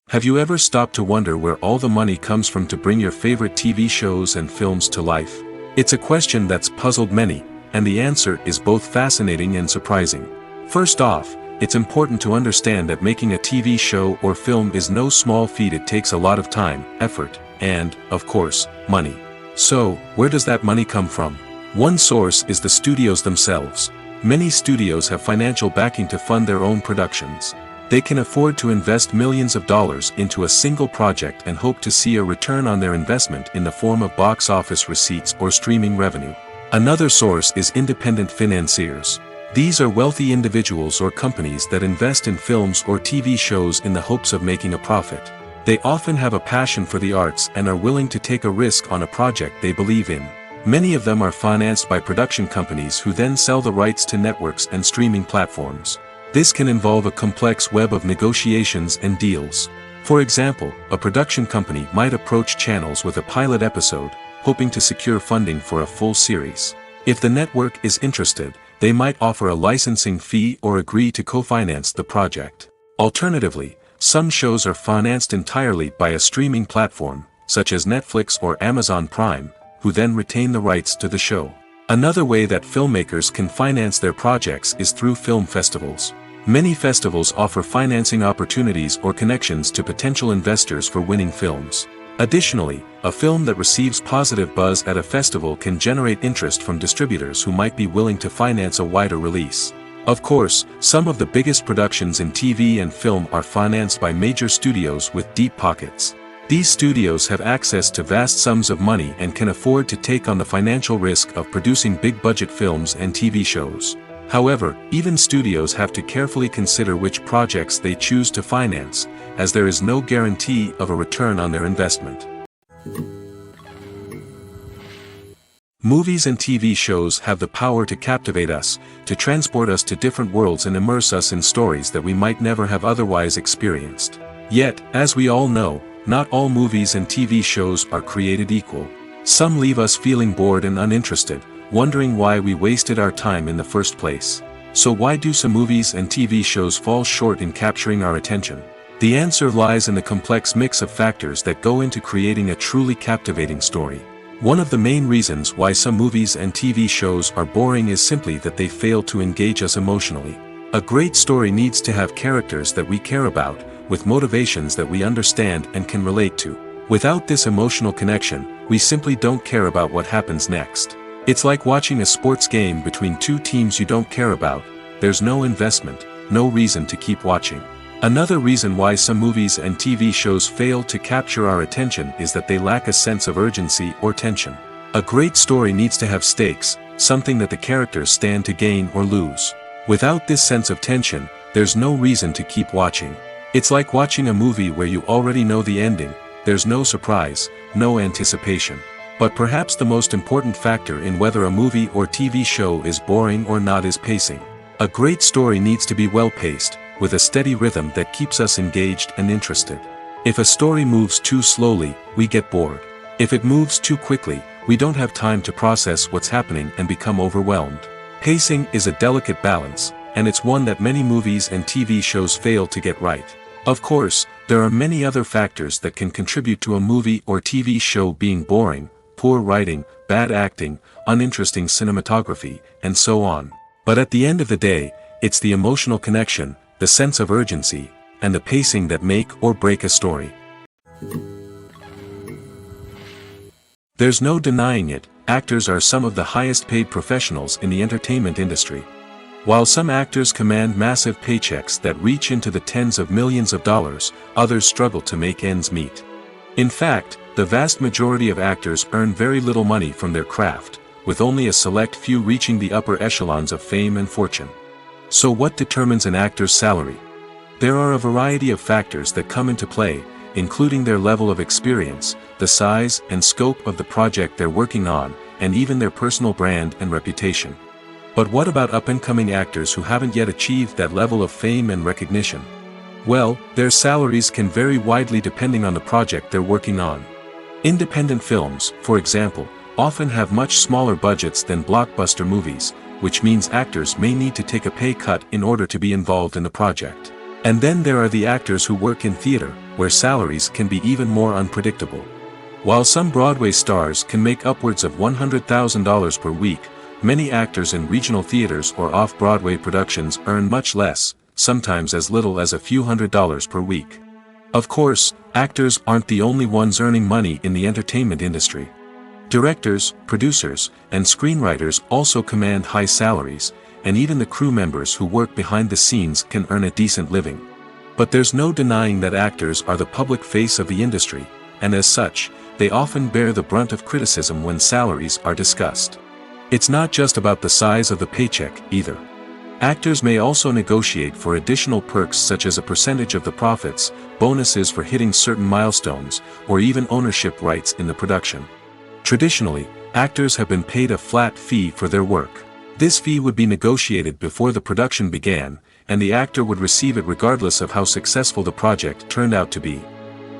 Have you ever stopped to wonder where all the money comes from to bring your favorite TV shows and films to life? It's a question that's puzzled many, and the answer is both fascinating and surprising. First off, it's important to understand that making a TV show or film is no small feat. It takes a lot of time, effort, and, of course, money. So, where does that money come from? One source is the studios themselves. Many studios have financial backing to fund their own productions. They can afford to invest millions of dollars into a single project and hope to see a return on their investment in the form of box office receipts or streaming revenue. Another source is independent financiers. These are wealthy individuals or companies that invest in films or TV shows in the hopes of making a profit. They often have a passion for the arts and are willing to take a risk on a project they believe in. Many of them are financed by production companies who then sell the rights to networks and streaming platforms. This can involve a complex web of negotiations and deals. For example, a production company might approach channels with a pilot episode, hoping to secure funding for a full series. If the network is interested, they might offer a licensing fee or agree to co-finance the project. Alternatively, some shows are financed entirely by a streaming platform, such as Netflix or Amazon Prime, who then retain the rights to the show. Another way that filmmakers can finance their projects is through film festivals. Many festivals offer financing opportunities or connections to potential investors for winning films. Additionally, a film that receives positive buzz at a festival can generate interest from distributors who might be willing to finance a wider release. Of course, some of the biggest productions in TV and film are financed by major studios with deep pockets. These studios have access to vast sums of money and can afford to take on the financial risk of producing big-budget films and TV shows. However, even studios have to carefully consider which projects they choose to finance, as there is no guarantee of a return on their investment. Movies and TV shows have the power to captivate us, to transport us to different worlds and immerse us in stories that we might never have otherwise experienced. Yet, as we all know, not all movies and TV shows are created equal. Some leave us feeling bored and uninterested, wondering why we wasted our time in the first place. So why do some movies and TV shows fall short in capturing our attention? The answer lies in the complex mix of factors that go into creating a truly captivating story. One of the main reasons why some movies and TV shows are boring is simply that they fail to engage us emotionally. A great story needs to have characters that we care about, with motivations that we understand and can relate to. Without this emotional connection, we simply don't care about what happens next. It's like watching a sports game between two teams you don't care about. There's no investment, no reason to keep watching. Another reason why some movies and TV shows fail to capture our attention is that they lack a sense of urgency or tension. A great story needs to have stakes, something that the characters stand to gain or lose. Without this sense of tension, there's no reason to keep watching. It's like watching a movie where you already know the ending. There's no surprise, no anticipation. But perhaps the most important factor in whether a movie or TV show is boring or not is pacing. A great story needs to be well-paced, with a steady rhythm that keeps us engaged and interested. If a story moves too slowly, we get bored. If it moves too quickly, we don't have time to process what's happening and become overwhelmed. Pacing is a delicate balance, and it's one that many movies and TV shows fail to get right. Of course, there are many other factors that can contribute to a movie or TV show being boring: poor writing, bad acting, uninteresting cinematography, and so on. But at the end of the day, it's the emotional connection, the sense of urgency, and the pacing that make or break a story. There's no denying it, actors are some of the highest paid professionals in the entertainment industry. While some actors command massive paychecks that reach into the tens of millions of dollars, others struggle to make ends meet. In fact, the vast majority of actors earn very little money from their craft, with only a select few reaching the upper echelons of fame and fortune. So what determines an actor's salary? There are a variety of factors that come into play, including their level of experience, the size and scope of the project they're working on, and even their personal brand and reputation. But what about up-and-coming actors who haven't yet achieved that level of fame and recognition? Well, their salaries can vary widely depending on the project they're working on. Independent films, for example, often have much smaller budgets than blockbuster movies, which means actors may need to take a pay cut in order to be involved in the project. And then there are the actors who work in theater, where salaries can be even more unpredictable. While some Broadway stars can make upwards of $100,000 per week, many actors in regional theaters or off-Broadway productions earn much less, sometimes as little as a few $100s per week. Of course, actors aren't the only ones earning money in the entertainment industry. Directors, producers, and screenwriters also command high salaries, and even the crew members who work behind the scenes can earn a decent living. But there's no denying that actors are the public face of the industry, and as such, they often bear the brunt of criticism when salaries are discussed. It's not just about the size of the paycheck, either. Actors may also negotiate for additional perks such as a percentage of the profits, bonuses for hitting certain milestones, or even ownership rights in the production. Traditionally, actors have been paid a flat fee for their work. This fee would be negotiated before the production began, and the actor would receive it regardless of how successful the project turned out to be.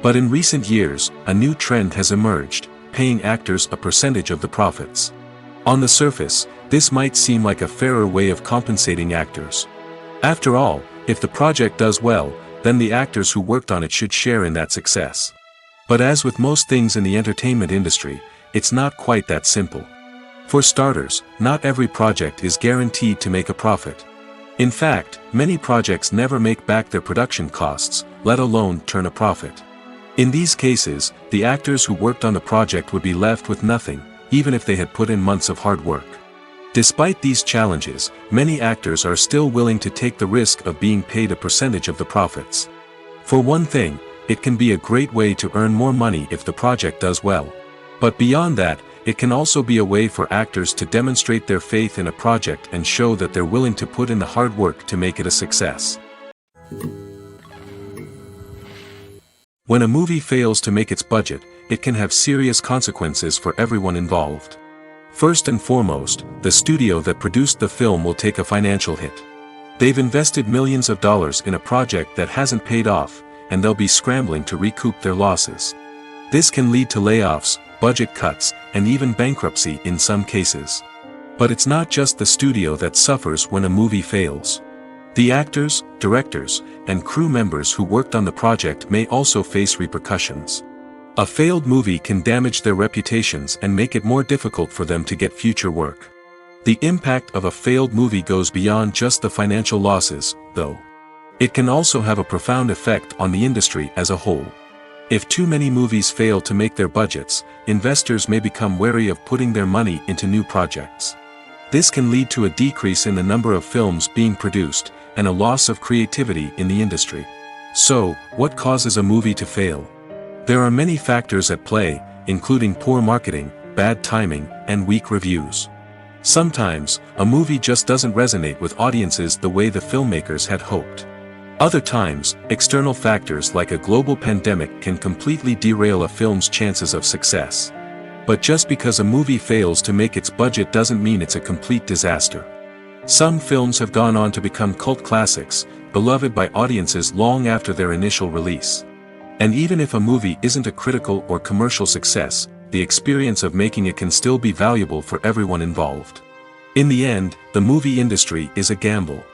But in recent years, a new trend has emerged, paying actors a percentage of the profits. On the surface, this might seem like a fairer way of compensating actors. After all, if the project does well, then the actors who worked on it should share in that success. But as with most things in the entertainment industry, it's not quite that simple. For starters, not every project is guaranteed to make a profit. In fact, many projects never make back their production costs, let alone turn a profit. In these cases, the actors who worked on the project would be left with nothing, even if they had put in months of hard work. Despite these challenges, many actors are still willing to take the risk of being paid a percentage of the profits. For one thing, it can be a great way to earn more money if the project does well. But beyond that, it can also be a way for actors to demonstrate their faith in a project and show that they're willing to put in the hard work to make it a success. When a movie fails to make its budget, it can have serious consequences for everyone involved. First and foremost, the studio that produced the film will take a financial hit. They've invested millions of dollars in a project that hasn't paid off, and they'll be scrambling to recoup their losses. This can lead to layoffs, budget cuts, and even bankruptcy in some cases. But it's not just the studio that suffers when a movie fails. The actors, directors, and crew members who worked on the project may also face repercussions. A failed movie can damage their reputations and make it more difficult for them to get future work. The impact of a failed movie goes beyond just the financial losses, though. It can also have a profound effect on the industry as a whole. If too many movies fail to make their budgets, investors may become wary of putting their money into new projects. This can lead to a decrease in the number of films being produced, and a loss of creativity in the industry. So, what causes a movie to fail? There are many factors at play, including poor marketing, bad timing, and weak reviews. Sometimes, a movie just doesn't resonate with audiences the way the filmmakers had hoped. Other times, external factors like a global pandemic can completely derail a film's chances of success. But just because a movie fails to make its budget doesn't mean it's a complete disaster. Some films have gone on to become cult classics, beloved by audiences long after their initial release. And even if a movie isn't a critical or commercial success, the experience of making it can still be valuable for everyone involved. In the end, the movie industry is a gamble.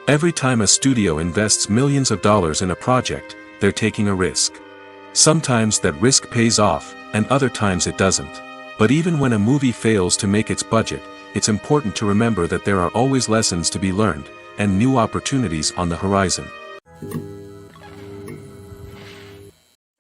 Every time a studio invests millions of dollars in a project, they're taking a risk. Sometimes that risk pays off, and other times it doesn't. But even when a movie fails to make its budget, it's important to remember that there are always lessons to be learned, and new opportunities on the horizon.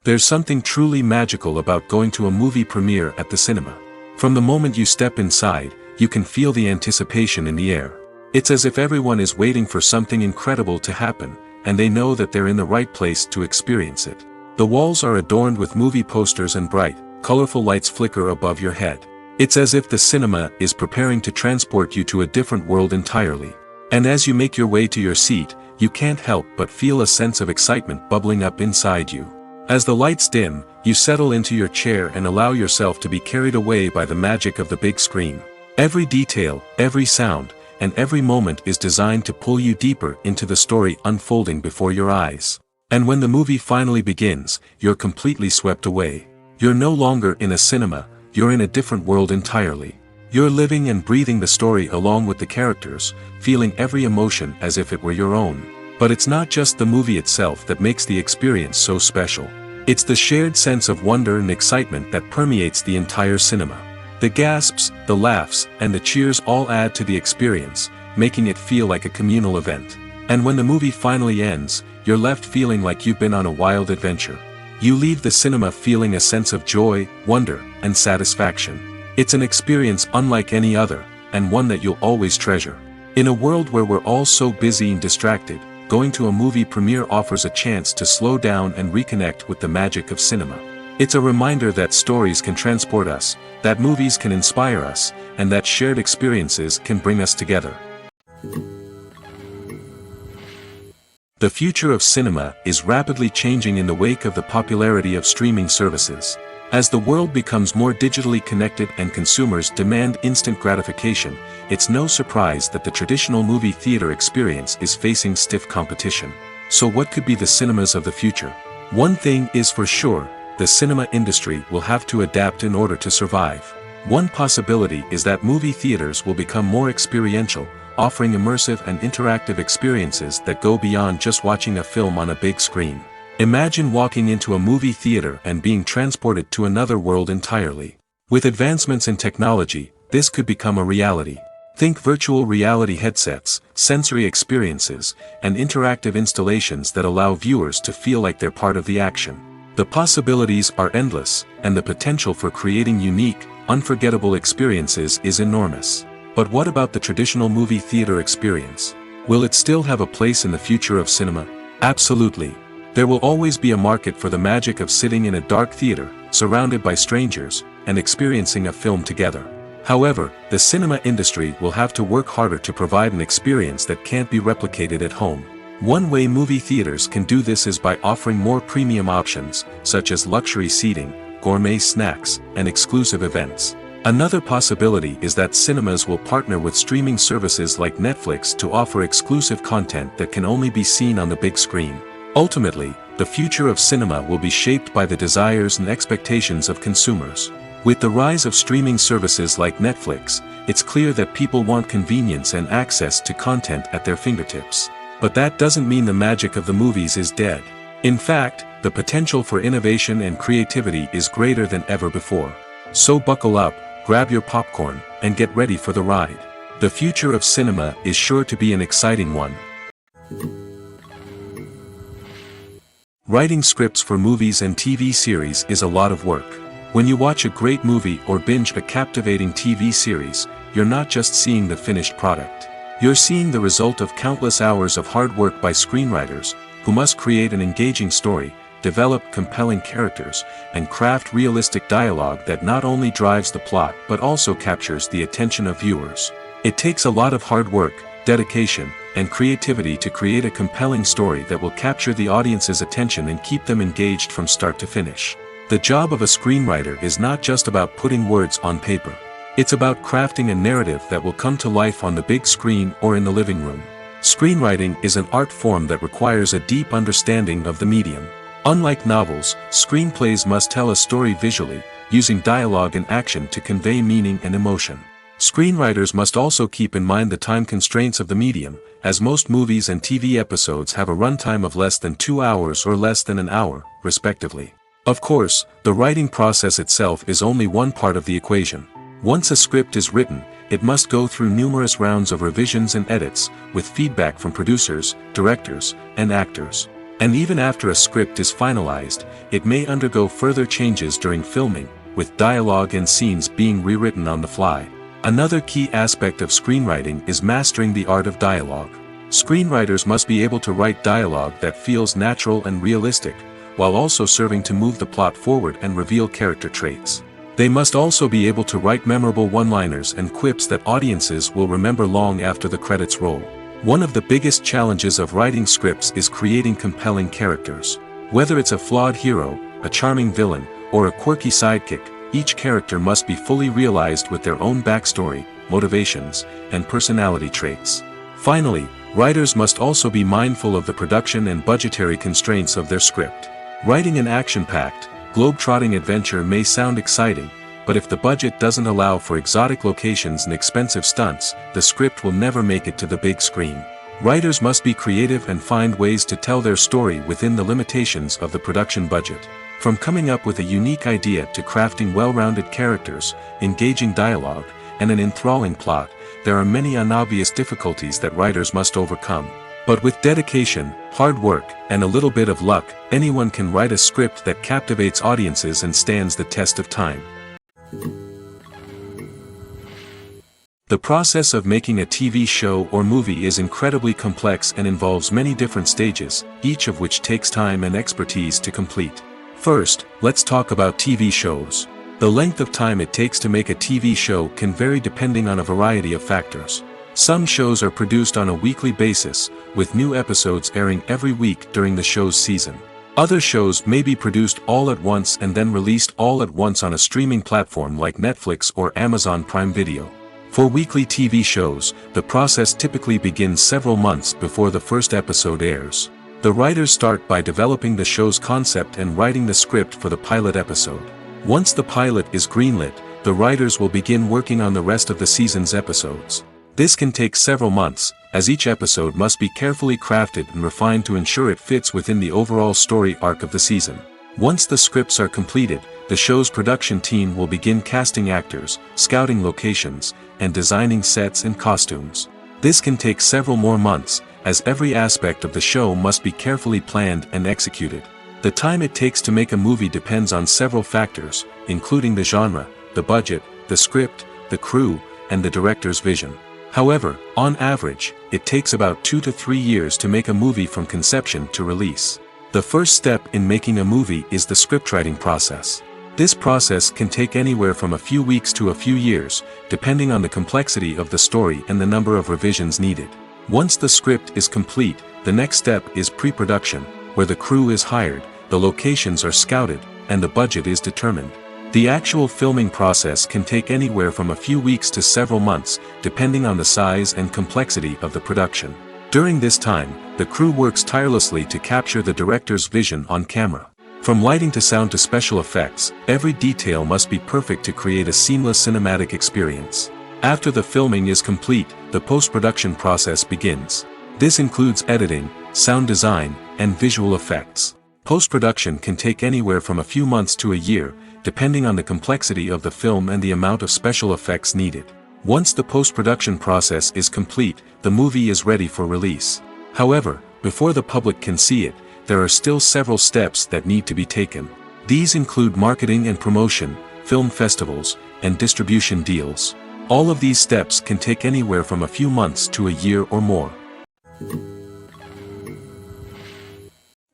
There's something truly magical about going to a movie premiere at the cinema. From the moment you step inside, you can feel the anticipation in the air. It's as if everyone is waiting for something incredible to happen, and they know that they're in the right place to experience it. The walls are adorned with movie posters and bright, colorful lights flicker above your head. It's as if the cinema is preparing to transport you to a different world entirely. And as you make your way to your seat, you can't help but feel a sense of excitement bubbling up inside you. As the lights dim, you settle into your chair and allow yourself to be carried away by the magic of the big screen. Every detail, every sound, and every moment is designed to pull you deeper into the story unfolding before your eyes. And when the movie finally begins, you're completely swept away. You're no longer in a cinema, you're in a different world entirely. You're living and breathing the story along with the characters, feeling every emotion as if it were your own. But it's not just the movie itself that makes the experience so special. It's the shared sense of wonder and excitement that permeates the entire cinema. The gasps, the laughs, and the cheers all add to the experience, making it feel like a communal event. And when the movie finally ends, you're left feeling like you've been on a wild adventure. You leave the cinema feeling a sense of joy, wonder, and satisfaction. It's an experience unlike any other, and one that you'll always treasure. In a world where we're all so busy and distracted, going to a movie premiere offers a chance to slow down and reconnect with the magic of cinema. It's a reminder that stories can transport us, that movies can inspire us, and that shared experiences can bring us together. The future of cinema is rapidly changing in the wake of the popularity of streaming services. As the world becomes more digitally connected and consumers demand instant gratification, it's no surprise that the traditional movie theater experience is facing stiff competition. So what could be the cinemas of the future? One thing is for sure, the cinema industry will have to adapt in order to survive. One possibility is that movie theaters will become more experiential, offering immersive and interactive experiences that go beyond just watching a film on a big screen. Imagine walking into a movie theater and being transported to another world entirely. With advancements in technology, this could become a reality. Think virtual reality headsets, sensory experiences, and interactive installations that allow viewers to feel like they're part of the action. The possibilities are endless, and the potential for creating unique, unforgettable experiences is enormous. But what about the traditional movie theater experience? Will it still have a place in the future of cinema? Absolutely. There will always be a market for the magic of sitting in a dark theater, surrounded by strangers, and experiencing a film together. However, the cinema industry will have to work harder to provide an experience that can't be replicated at home. One way movie theaters can do this is by offering more premium options, such as luxury seating, gourmet snacks, and exclusive events. Another possibility is that cinemas will partner with streaming services like Netflix to offer exclusive content that can only be seen on the big screen. Ultimately, the future of cinema will be shaped by the desires and expectations of consumers. With the rise of streaming services like Netflix, it's clear that people want convenience and access to content at their fingertips. But that doesn't mean the magic of the movies is dead. In fact, the potential for innovation and creativity is greater than ever before. So buckle up, grab your popcorn, and get ready for the ride. The future of cinema is sure to be an exciting one. Writing scripts for movies and TV series is a lot of work. When you watch a great movie or binge a captivating TV series, you're not just seeing the finished product. You're seeing the result of countless hours of hard work by screenwriters, who must create an engaging story, develop compelling characters, and craft realistic dialogue that not only drives the plot but also captures the attention of viewers. It takes a lot of hard work, dedication, and creativity to create a compelling story that will capture the audience's attention and keep them engaged from start to finish. The job of a screenwriter is not just about putting words on paper. It's about crafting a narrative that will come to life on the big screen or in the living room. Screenwriting is an art form that requires a deep understanding of the medium. Unlike novels, screenplays must tell a story visually, using dialogue and action to convey meaning and emotion. Screenwriters must also keep in mind the time constraints of the medium, as most movies and TV episodes have a runtime of less than 2 hours or less than an hour, respectively. Of course, the writing process itself is only one part of the equation. Once a script is written, it must go through numerous rounds of revisions and edits, with feedback from producers, directors, and actors. And even after a script is finalized, it may undergo further changes during filming, with dialogue and scenes being rewritten on the fly. Another key aspect of screenwriting is mastering the art of dialogue. Screenwriters must be able to write dialogue that feels natural and realistic, while also serving to move the plot forward and reveal character traits. They must also be able to write memorable one-liners and quips that audiences will remember long after the credits roll. One of the biggest challenges of writing scripts is creating compelling characters. Whether it's a flawed hero, a charming villain, or a quirky sidekick, each character must be fully realized with their own backstory, motivations, and personality traits. Finally, writers must also be mindful of the production and budgetary constraints of their script. Writing an action-packed, globe-trotting adventure may sound exciting, but if the budget doesn't allow for exotic locations and expensive stunts, the script will never make it to the big screen. Writers must be creative and find ways to tell their story within the limitations of the production budget. From coming up with a unique idea to crafting well-rounded characters, engaging dialogue, and an enthralling plot, there are many unobvious difficulties that writers must overcome. But with dedication, hard work, and a little bit of luck, anyone can write a script that captivates audiences and stands the test of time. The process of making a TV show or movie is incredibly complex and involves many different stages, each of which takes time and expertise to complete. First, let's talk about TV shows. The length of time it takes to make a TV show can vary depending on a variety of factors. Some shows are produced on a weekly basis, with new episodes airing every week during the show's season. Other shows may be produced all at once and then released all at once on a streaming platform like Netflix or Amazon Prime Video. For weekly TV shows, the process typically begins several months before the first episode airs. The writers start by developing the show's concept and writing the script for the pilot episode. Once the pilot is greenlit, the writers will begin working on the rest of the season's episodes. This can take several months, as each episode must be carefully crafted and refined to ensure it fits within the overall story arc of the season. Once the scripts are completed, the show's production team will begin casting actors, scouting locations, and designing sets and costumes. This can take several more months, as every aspect of the show must be carefully planned and executed. The time it takes to make a movie depends on several factors, including the genre, the budget, the script, the crew, and the director's vision. However, on average, it takes about 2 to 3 years to make a movie from conception to release. The first step in making a movie is the scriptwriting process. This process can take anywhere from a few weeks to a few years, depending on the complexity of the story and the number of revisions needed. Once the script is complete, the next step is pre-production, where the crew is hired, the locations are scouted, and the budget is determined. The actual filming process can take anywhere from a few weeks to several months, depending on the size and complexity of the production. During this time, the crew works tirelessly to capture the director's vision on camera. From lighting to sound to special effects, every detail must be perfect to create a seamless cinematic experience. After the filming is complete, the post-production process begins. This includes editing, sound design, and visual effects. Post-production can take anywhere from a few months to a year, depending on the complexity of the film and the amount of special effects needed. Once the post-production process is complete, the movie is ready for release. However, before the public can see it, there are still several steps that need to be taken. These include marketing and promotion, film festivals, and distribution deals. All of these steps can take anywhere from a few months to a year or more.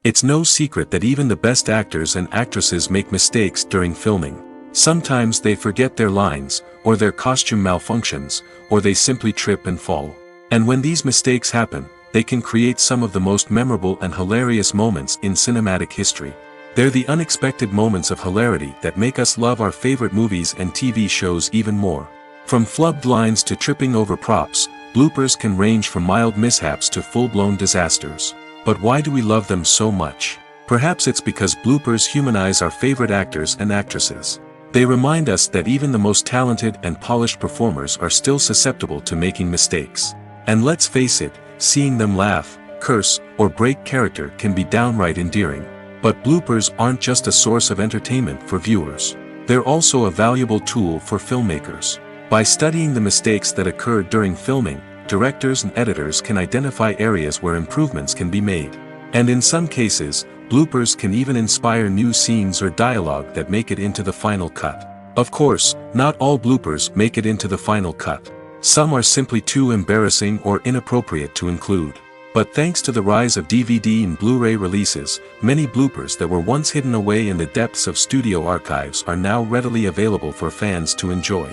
It's no secret that even the best actors and actresses make mistakes during filming. Sometimes they forget their lines, or their costume malfunctions, or they simply trip and fall. And when these mistakes happen, they can create some of the most memorable and hilarious moments in cinematic history. They're the unexpected moments of hilarity that make us love our favorite movies and TV shows even more. From flubbed lines to tripping over props, bloopers can range from mild mishaps to full-blown disasters. But why do we love them so much? Perhaps it's because bloopers humanize our favorite actors and actresses. They remind us that even the most talented and polished performers are still susceptible to making mistakes. And let's face it, seeing them laugh, curse, or break character can be downright endearing. But bloopers aren't just a source of entertainment for viewers. They're also a valuable tool for filmmakers. By studying the mistakes that occur during filming, directors and editors can identify areas where improvements can be made. And in some cases, bloopers can even inspire new scenes or dialogue that make it into the final cut. Of course, not all bloopers make it into the final cut. Some are simply too embarrassing or inappropriate to include. But thanks to the rise of DVD and Blu-ray releases, many bloopers that were once hidden away in the depths of studio archives are now readily available for fans to enjoy.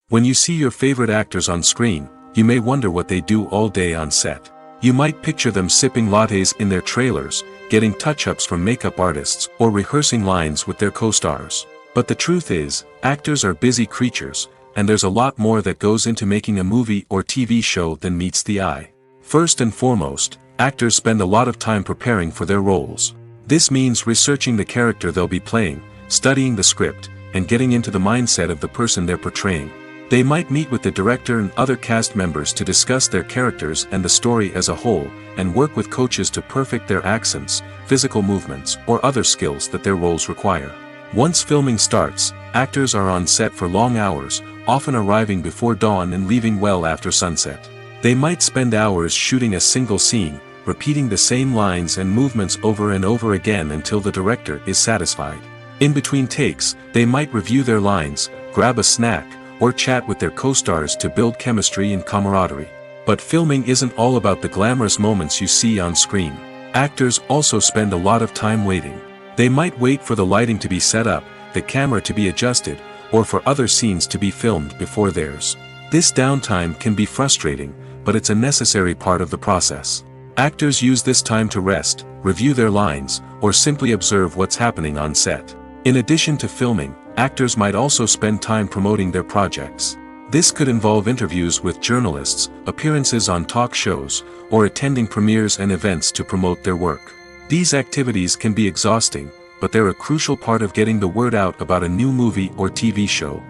When you see your favorite actors on screen, you may wonder what they do all day on set. You might picture them sipping lattes in their trailers, getting touch-ups from makeup artists, or rehearsing lines with their co-stars. But the truth is, actors are busy creatures, and there's a lot more that goes into making a movie or TV show than meets the eye. First and foremost, actors spend a lot of time preparing for their roles. This means researching the character they'll be playing, studying the script, and getting into the mindset of the person they're portraying. They might meet with the director and other cast members to discuss their characters and the story as a whole, and work with coaches to perfect their accents, physical movements, or other skills that their roles require. Once filming starts, actors are on set for long hours, often arriving before dawn and leaving well after sunset. They might spend hours shooting a single scene, repeating the same lines and movements over and over again until the director is satisfied. In between takes, they might review their lines, grab a snack, or chat with their co-stars to build chemistry and camaraderie. But filming isn't all about the glamorous moments you see on screen. Actors also spend a lot of time waiting. They might wait for the lighting to be set up, the camera to be adjusted, or for other scenes to be filmed before theirs. This downtime can be frustrating, but it's a necessary part of the process. Actors use this time to rest, review their lines, or simply observe what's happening on set. In addition to filming, actors might also spend time promoting their projects. This could involve interviews with journalists, appearances on talk shows, or attending premieres and events to promote their work. These activities can be exhausting, but they're a crucial part of getting the word out about a new movie or TV show.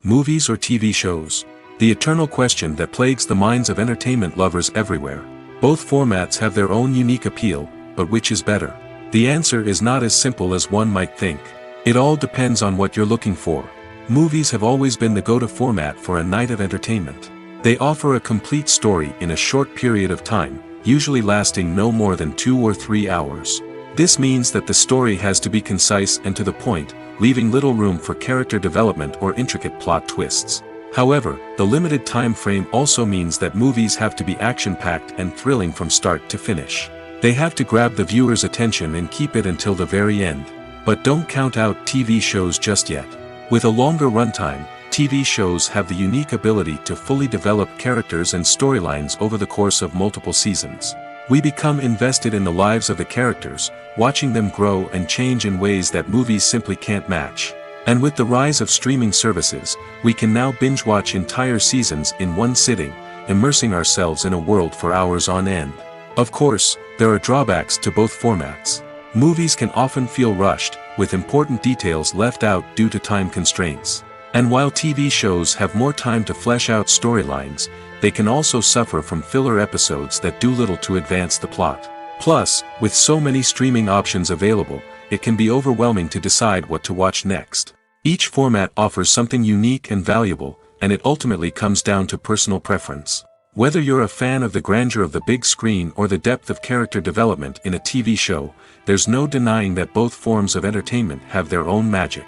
Movies or TV shows? The eternal question that plagues the minds of entertainment lovers everywhere. Both formats have their own unique appeal, but which is better? The answer is not as simple as one might think. It all depends on what you're looking for. Movies have always been the go-to format for a night of entertainment. They offer a complete story in a short period of time, usually lasting no more than 2 or 3 hours. This means that the story has to be concise and to the point, leaving little room for character development or intricate plot twists. However, the limited time frame also means that movies have to be action-packed and thrilling from start to finish. They have to grab the viewer's attention and keep it until the very end. But don't count out TV shows just yet. With a longer runtime, TV shows have the unique ability to fully develop characters and storylines over the course of multiple seasons. We become invested in the lives of the characters, watching them grow and change in ways that movies simply can't match. And with the rise of streaming services, we can now binge-watch entire seasons in one sitting, immersing ourselves in a world for hours on end. Of course, there are drawbacks to both formats. Movies can often feel rushed, with important details left out due to time constraints. And while TV shows have more time to flesh out storylines, they can also suffer from filler episodes that do little to advance the plot. Plus, with so many streaming options available, it can be overwhelming to decide what to watch next. Each format offers something unique and valuable, and it ultimately comes down to personal preference. Whether you're a fan of the grandeur of the big screen or the depth of character development in a TV show, there's no denying that both forms of entertainment have their own magic.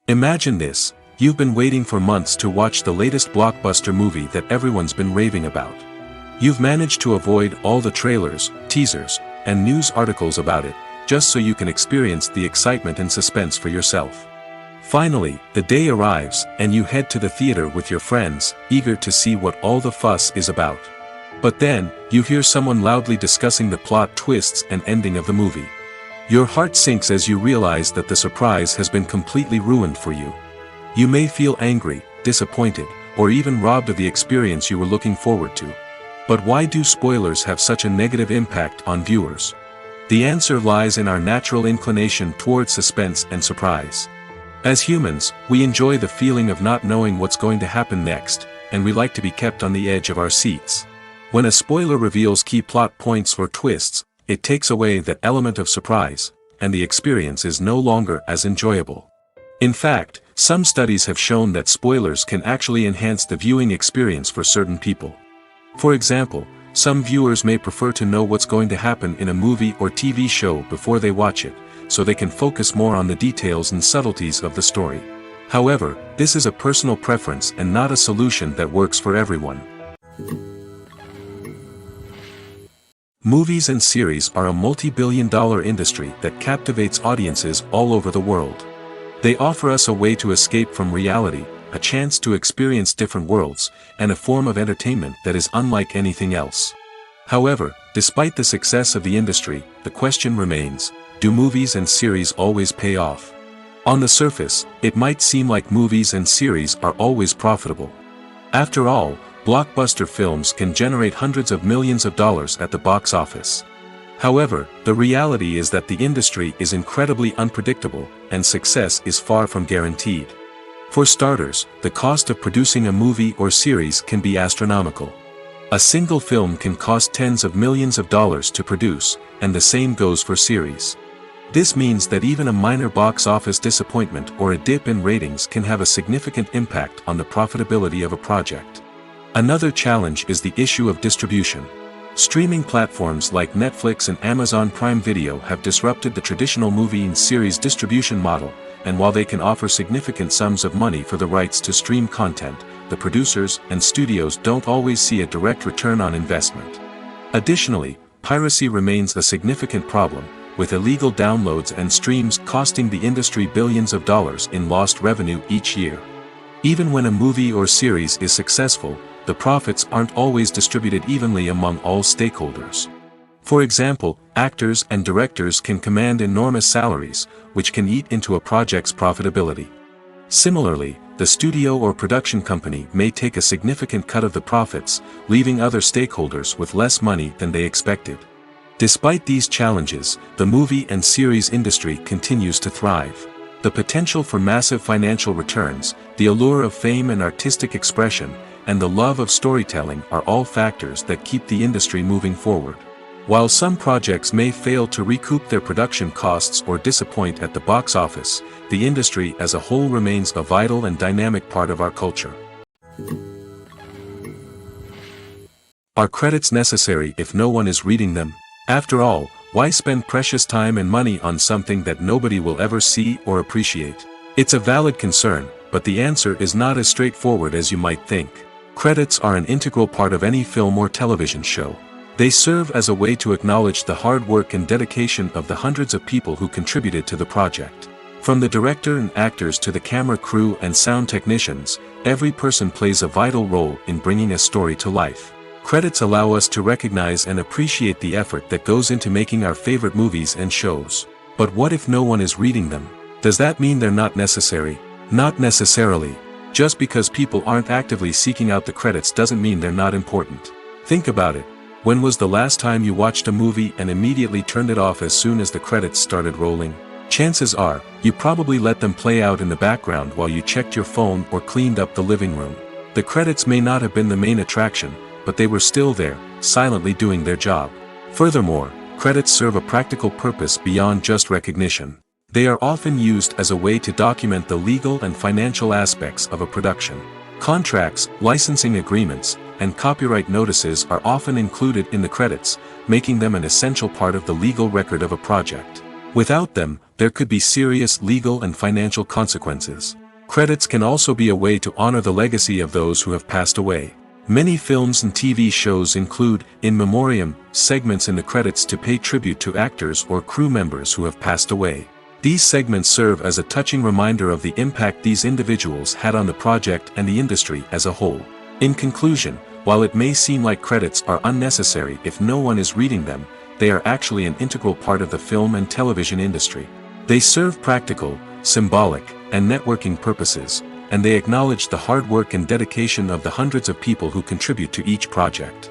Imagine this: you've been waiting for months to watch the latest blockbuster movie that everyone's been raving about. You've managed to avoid all the trailers, teasers, and news articles about it, just so you can experience the excitement and suspense for yourself. Finally, the day arrives, and you head to the theater with your friends, eager to see what all the fuss is about. But then, you hear someone loudly discussing the plot twists and ending of the movie. Your heart sinks as you realize that the surprise has been completely ruined for you. You may feel angry, disappointed, or even robbed of the experience you were looking forward to. But why do spoilers have such a negative impact on viewers? The answer lies in our natural inclination toward suspense and surprise. As humans, we enjoy the feeling of not knowing what's going to happen next, and we like to be kept on the edge of our seats. When a spoiler reveals key plot points or twists, it takes away that element of surprise, and the experience is no longer as enjoyable. In fact, some studies have shown that spoilers can actually enhance the viewing experience for certain people. For example, some viewers may prefer to know what's going to happen in a movie or TV show before they watch it, so they can focus more on the details and subtleties of the story. However, this is a personal preference and not a solution that works for everyone. Movies and series are a multi-billion-dollar industry that captivates audiences all over the world. They offer us a way to escape from reality, a chance to experience different worlds, and a form of entertainment that is unlike anything else. However, despite the success of the industry, the question remains: do movies and series always pay off? On the surface, it might seem like movies and series are always profitable. After all, blockbuster films can generate hundreds of millions of dollars at the box office. However, the reality is that the industry is incredibly unpredictable, and success is far from guaranteed. For starters, the cost of producing a movie or series can be astronomical. A single film can cost tens of millions of dollars to produce, and the same goes for series. This means that even a minor box office disappointment or a dip in ratings can have a significant impact on the profitability of a project. Another challenge is the issue of distribution. Streaming platforms like Netflix and Amazon Prime Video have disrupted the traditional movie and series distribution model, and while they can offer significant sums of money for the rights to stream content, the producers and studios don't always see a direct return on investment. Additionally, piracy remains a significant problem, with illegal downloads and streams costing the industry billions of dollars in lost revenue each year. Even when a movie or series is successful, the profits aren't always distributed evenly among all stakeholders. For example, actors and directors can command enormous salaries, which can eat into a project's profitability. Similarly, the studio or production company may take a significant cut of the profits, leaving other stakeholders with less money than they expected. Despite these challenges, the movie and series industry continues to thrive. The potential for massive financial returns, the allure of fame and artistic expression, and the love of storytelling are all factors that keep the industry moving forward. While some projects may fail to recoup their production costs or disappoint at the box office, the industry as a whole remains a vital and dynamic part of our culture. Are credits necessary if no one is reading them? After all, why spend precious time and money on something that nobody will ever see or appreciate? It's a valid concern, but the answer is not as straightforward as you might think. Credits are an integral part of any film or television show. They serve as a way to acknowledge the hard work and dedication of the hundreds of people who contributed to the project. From the director and actors to the camera crew and sound technicians, every person plays a vital role in bringing a story to life. Credits allow us to recognize and appreciate the effort that goes into making our favorite movies and shows. But what if no one is reading them? Does that mean they're not necessary? Not necessarily. Just because people aren't actively seeking out the credits doesn't mean they're not important. Think about it. When was the last time you watched a movie and immediately turned it off as soon as the credits started rolling? Chances are, you probably let them play out in the background while you checked your phone or cleaned up the living room. The credits may not have been the main attraction, but they were still there, silently doing their job. Furthermore, credits serve a practical purpose beyond just recognition. They are often used as a way to document the legal and financial aspects of a production. Contracts, licensing agreements, and copyright notices are often included in the credits, making them an essential part of the legal record of a project. Without them, there could be serious legal and financial consequences. Credits can also be a way to honor the legacy of those who have passed away. Many films and TV shows include, in memoriam, segments in the credits to pay tribute to actors or crew members who have passed away. These segments serve as a touching reminder of the impact these individuals had on the project and the industry as a whole. In conclusion, while it may seem like credits are unnecessary if no one is reading them, they are actually an integral part of the film and television industry. They serve practical, symbolic, and networking purposes, and they acknowledge the hard work and dedication of the hundreds of people who contribute to each project.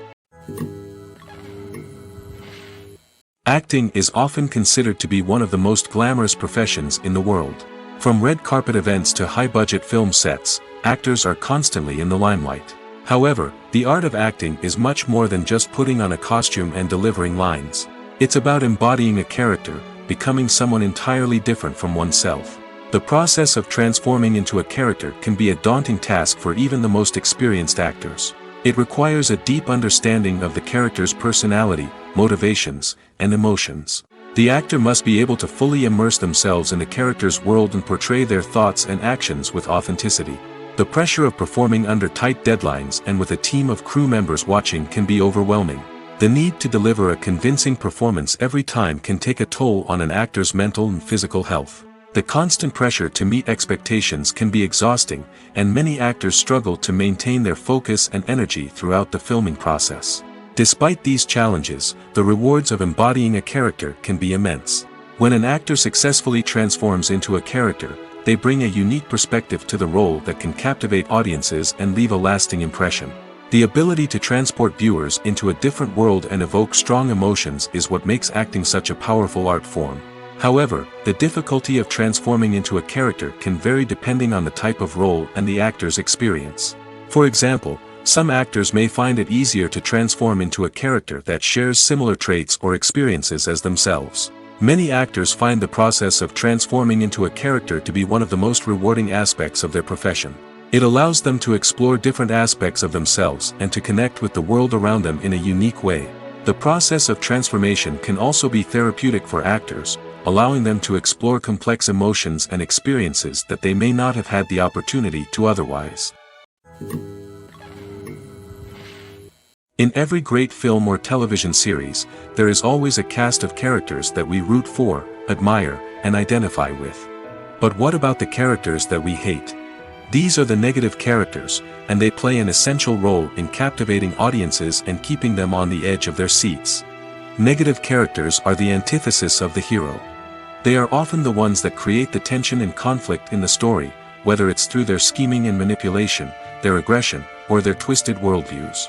Acting is often considered to be one of the most glamorous professions in the world. From red carpet events to high-budget film sets, actors are constantly in the limelight. However, the art of acting is much more than just putting on a costume and delivering lines. It's about embodying a character, becoming someone entirely different from oneself. The process of transforming into a character can be a daunting task for even the most experienced actors. It requires a deep understanding of the character's personality, motivations, and emotions. The actor must be able to fully immerse themselves in the character's world and portray their thoughts and actions with authenticity. The pressure of performing under tight deadlines and with a team of crew members watching can be overwhelming. The need to deliver a convincing performance every time can take a toll on an actor's mental and physical health. The constant pressure to meet expectations can be exhausting, and many actors struggle to maintain their focus and energy throughout the filming process. Despite these challenges, the rewards of embodying a character can be immense. When an actor successfully transforms into a character, they bring a unique perspective to the role that can captivate audiences and leave a lasting impression. The ability to transport viewers into a different world and evoke strong emotions is what makes acting such a powerful art form. However, the difficulty of transforming into a character can vary depending on the type of role and the actor's experience. For example, some actors may find it easier to transform into a character that shares similar traits or experiences as themselves. Many actors find the process of transforming into a character to be one of the most rewarding aspects of their profession. It allows them to explore different aspects of themselves and to connect with the world around them in a unique way. The process of transformation can also be therapeutic for actors, allowing them to explore complex emotions and experiences that they may not have had the opportunity to otherwise. In every great film or television series, there is always a cast of characters that we root for, admire, and identify with. But what about the characters that we hate? These are the negative characters, and they play an essential role in captivating audiences and keeping them on the edge of their seats. Negative characters are the antithesis of the hero. They are often the ones that create the tension and conflict in the story, whether it's through their scheming and manipulation, their aggression, or their twisted worldviews.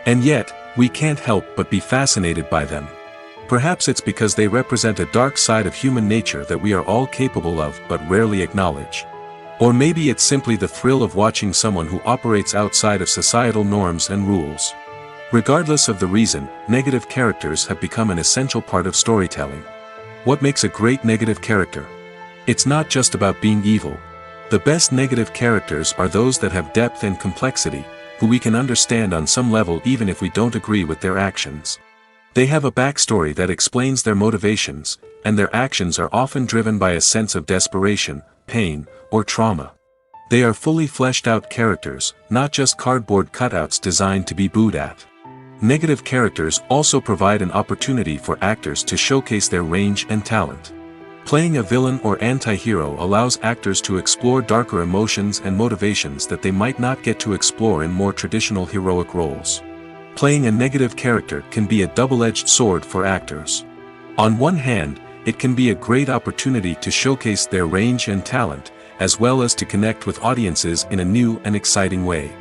And yet, we can't help but be fascinated by them. Perhaps it's because they represent a dark side of human nature that we are all capable of but rarely acknowledge. Or maybe it's simply the thrill of watching someone who operates outside of societal norms and rules. Regardless of the reason, negative characters have become an essential part of storytelling. What makes a great negative character? It's not just about being evil. The best negative characters are those that have depth and complexity, who we can understand on some level even if we don't agree with their actions. They have a backstory that explains their motivations, and their actions are often driven by a sense of desperation, pain, or trauma. They are fully fleshed out characters, not just cardboard cutouts designed to be booed at. Negative characters also provide an opportunity for actors to showcase their range and talent. Playing a villain or anti-hero allows actors to explore darker emotions and motivations that they might not get to explore in more traditional heroic roles. Playing a negative character can be a double-edged sword for actors. On one hand, it can be a great opportunity to showcase their range and talent, as well as to connect with audiences in a new and exciting way.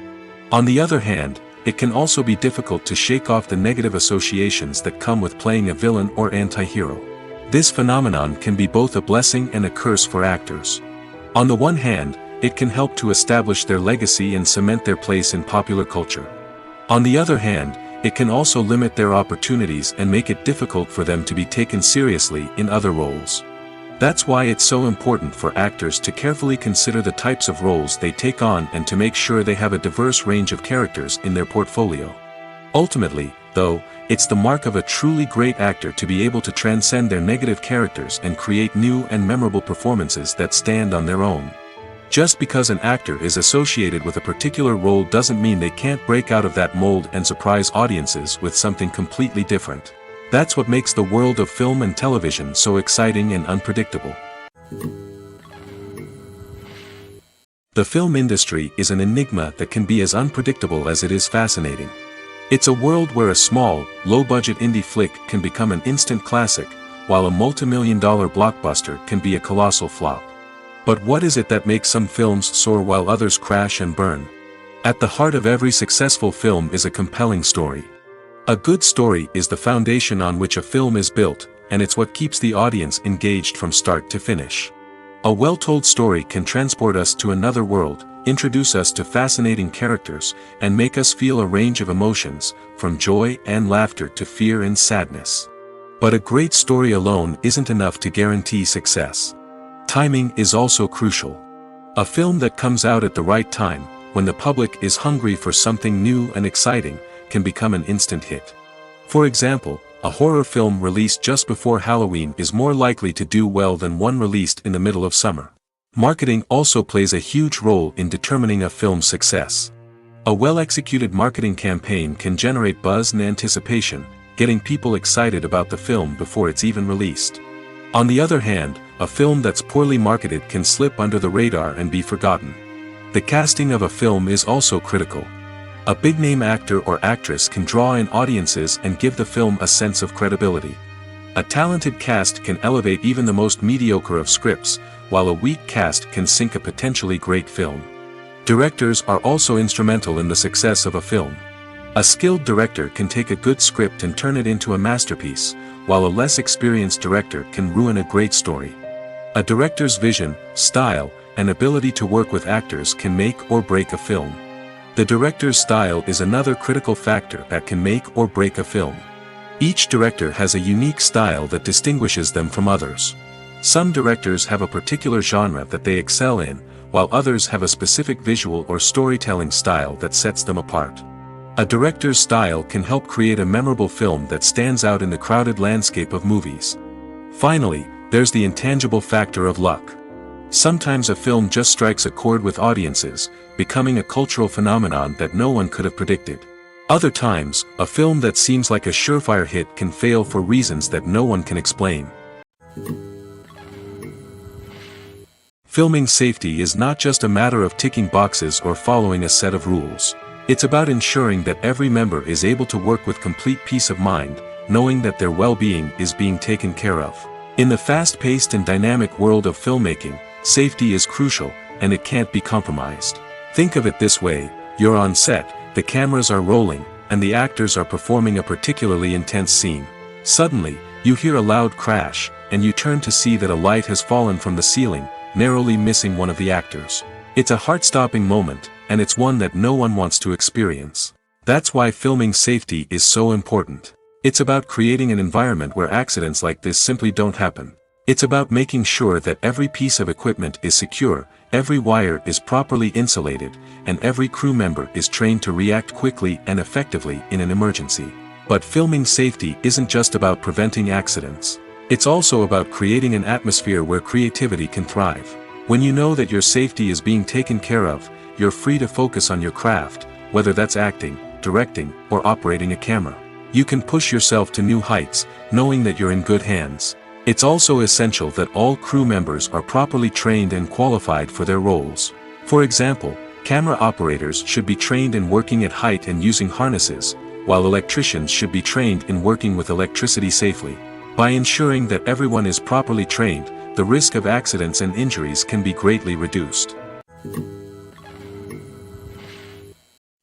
On the other hand, it can also be difficult to shake off the negative associations that come with playing a villain or anti-hero. This phenomenon can be both a blessing and a curse for actors. On the one hand, it can help to establish their legacy and cement their place in popular culture. On the other hand, it can also limit their opportunities and make it difficult for them to be taken seriously in other roles. That's why it's so important for actors to carefully consider the types of roles they take on and to make sure they have a diverse range of characters in their portfolio. Ultimately, though, it's the mark of a truly great actor to be able to transcend their negative characters and create new and memorable performances that stand on their own. Just because an actor is associated with a particular role doesn't mean they can't break out of that mold and surprise audiences with something completely different. That's what makes the world of film and television so exciting and unpredictable. The film industry is an enigma that can be as unpredictable as it is fascinating. It's a world where a small, low-budget indie flick can become an instant classic, while a multi-million-dollar blockbuster can be a colossal flop. But what is it that makes some films soar while others crash and burn? At the heart of every successful film is a compelling story. A good story is the foundation on which a film is built, and it's what keeps the audience engaged from start to finish. A well-told story can transport us to another world, introduce us to fascinating characters, and make us feel a range of emotions, from joy and laughter to fear and sadness. But a great story alone isn't enough to guarantee success. Timing is also crucial. A film that comes out at the right time, when the public is hungry for something new and exciting, can become an instant hit. For example, a horror film released just before Halloween is more likely to do well than one released in the middle of summer. Marketing also plays a huge role in determining a film's success. A well-executed marketing campaign can generate buzz and anticipation, getting people excited about the film before it's even released. On the other hand, a film that's poorly marketed can slip under the radar and be forgotten. The casting of a film is also critical. A big-name actor or actress can draw in audiences and give the film a sense of credibility. A talented cast can elevate even the most mediocre of scripts, while a weak cast can sink a potentially great film. Directors are also instrumental in the success of a film. A skilled director can take a good script and turn it into a masterpiece, while a less experienced director can ruin a great story. A director's vision, style, and ability to work with actors can make or break a film. The director's style is another critical factor that can make or break a film. Each director has a unique style that distinguishes them from others. Some directors have a particular genre that they excel in, while others have a specific visual or storytelling style that sets them apart. A director's style can help create a memorable film that stands out in the crowded landscape of movies. Finally, there's the intangible factor of luck. Sometimes a film just strikes a chord with audiences, becoming a cultural phenomenon that no one could have predicted. Other times, a film that seems like a surefire hit can fail for reasons that no one can explain. Filming safety is not just a matter of ticking boxes or following a set of rules. It's about ensuring that every member is able to work with complete peace of mind, knowing that their well-being is being taken care of. In the fast-paced and dynamic world of filmmaking, safety is crucial, and it can't be compromised. Think of it this way: you're on set, the cameras are rolling, and the actors are performing a particularly intense scene. Suddenly, you hear a loud crash, and you turn to see that a light has fallen from the ceiling, narrowly missing one of the actors. It's a heart-stopping moment, and it's one that no one wants to experience. That's why filming safety is so important. It's about creating an environment where accidents like this simply don't happen. It's about making sure that every piece of equipment is secure, every wire is properly insulated, and every crew member is trained to react quickly and effectively in an emergency. But filming safety isn't just about preventing accidents. It's also about creating an atmosphere where creativity can thrive. When you know that your safety is being taken care of, you're free to focus on your craft, whether that's acting, directing, or operating a camera. You can push yourself to new heights, knowing that you're in good hands. It's also essential that all crew members are properly trained and qualified for their roles. For example, camera operators should be trained in working at height and using harnesses, while electricians should be trained in working with electricity safely. By ensuring that everyone is properly trained, the risk of accidents and injuries can be greatly reduced.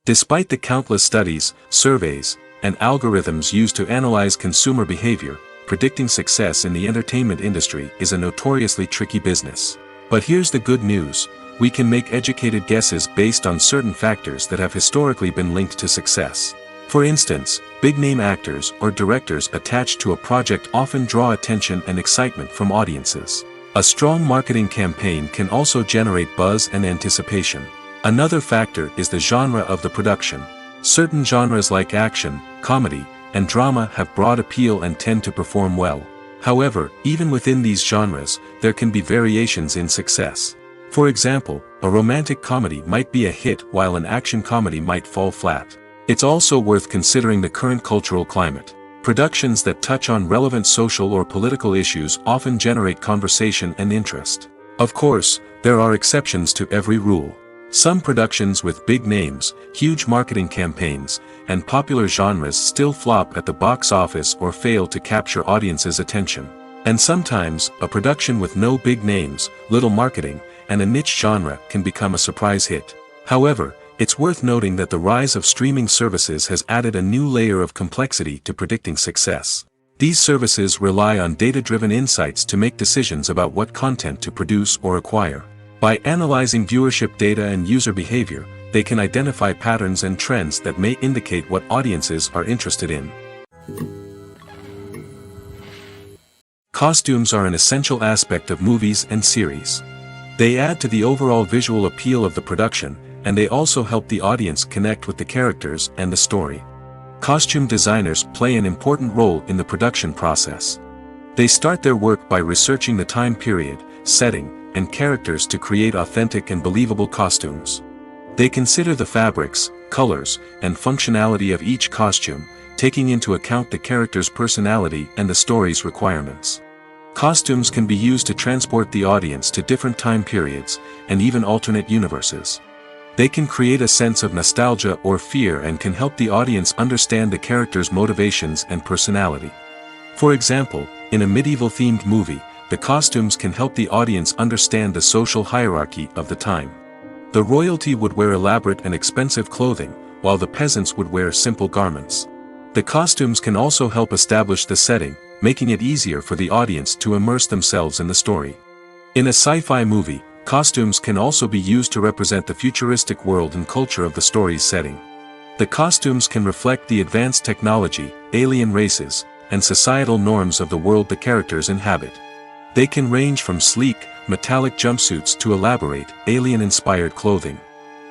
Despite the countless studies, surveys, and algorithms used to analyze consumer behavior, predicting success in the entertainment industry is a notoriously tricky business. But here's the good news: we can make educated guesses based on certain factors that have historically been linked to success. For instance, big-name actors or directors attached to a project often draw attention and excitement from audiences. A strong marketing campaign can also generate buzz and anticipation. Another factor is the genre of the production. Certain genres like action, comedy, and drama have broad appeal and tend to perform well. However, even within these genres, there can be variations in success. For example, a romantic comedy might be a hit while an action comedy might fall flat. It's also worth considering the current cultural climate. Productions that touch on relevant social or political issues often generate conversation and interest. Of course, there are exceptions to every rule. Some productions with big names, huge marketing campaigns, and popular genres still flop at the box office or fail to capture audiences' attention. And sometimes, a production with no big names, little marketing, and a niche genre can become a surprise hit. However, it's worth noting that the rise of streaming services has added a new layer of complexity to predicting success. These services rely on data-driven insights to make decisions about what content to produce or acquire. By analyzing viewership data and user behavior, they can identify patterns and trends that may indicate what audiences are interested in. Costumes are an essential aspect of movies and series. They add to the overall visual appeal of the production, and they also help the audience connect with the characters and the story. Costume designers play an important role in the production process. They start their work by researching the time period, setting, and characters to create authentic and believable costumes. They consider the fabrics, colors, and functionality of each costume, taking into account the character's personality and the story's requirements. Costumes can be used to transport the audience to different time periods, and even alternate universes. They can create a sense of nostalgia or fear and can help the audience understand the character's motivations and personality. For example, in a medieval-themed movie, the costumes can help the audience understand the social hierarchy of the time. The royalty would wear elaborate and expensive clothing, while the peasants would wear simple garments. The costumes can also help establish the setting, making it easier for the audience to immerse themselves in the story. In a sci-fi movie, costumes can also be used to represent the futuristic world and culture of the story's setting. The costumes can reflect the advanced technology, alien races, and societal norms of the world the characters inhabit. They can range from sleek, metallic jumpsuits to elaborate, alien-inspired clothing.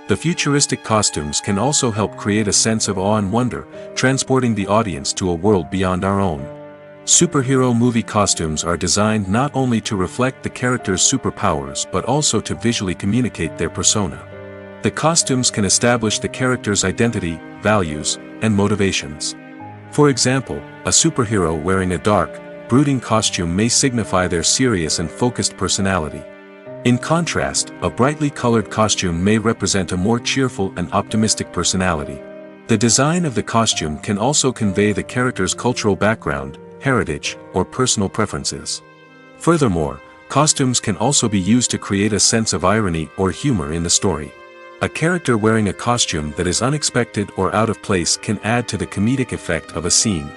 The futuristic costumes can also help create a sense of awe and wonder, transporting the audience to a world beyond our own. Superhero movie costumes are designed not only to reflect the character's superpowers but also to visually communicate their persona. The costumes can establish the character's identity, values, and motivations. For example, a superhero wearing a dark, brooding costume may signify their serious and focused personality. In contrast, a brightly colored costume may represent a more cheerful and optimistic personality. The design of the costume can also convey the character's cultural background, heritage, or personal preferences. Furthermore, costumes can also be used to create a sense of irony or humor in the story. A character wearing a costume that is unexpected or out of place can add to the comedic effect of a scene.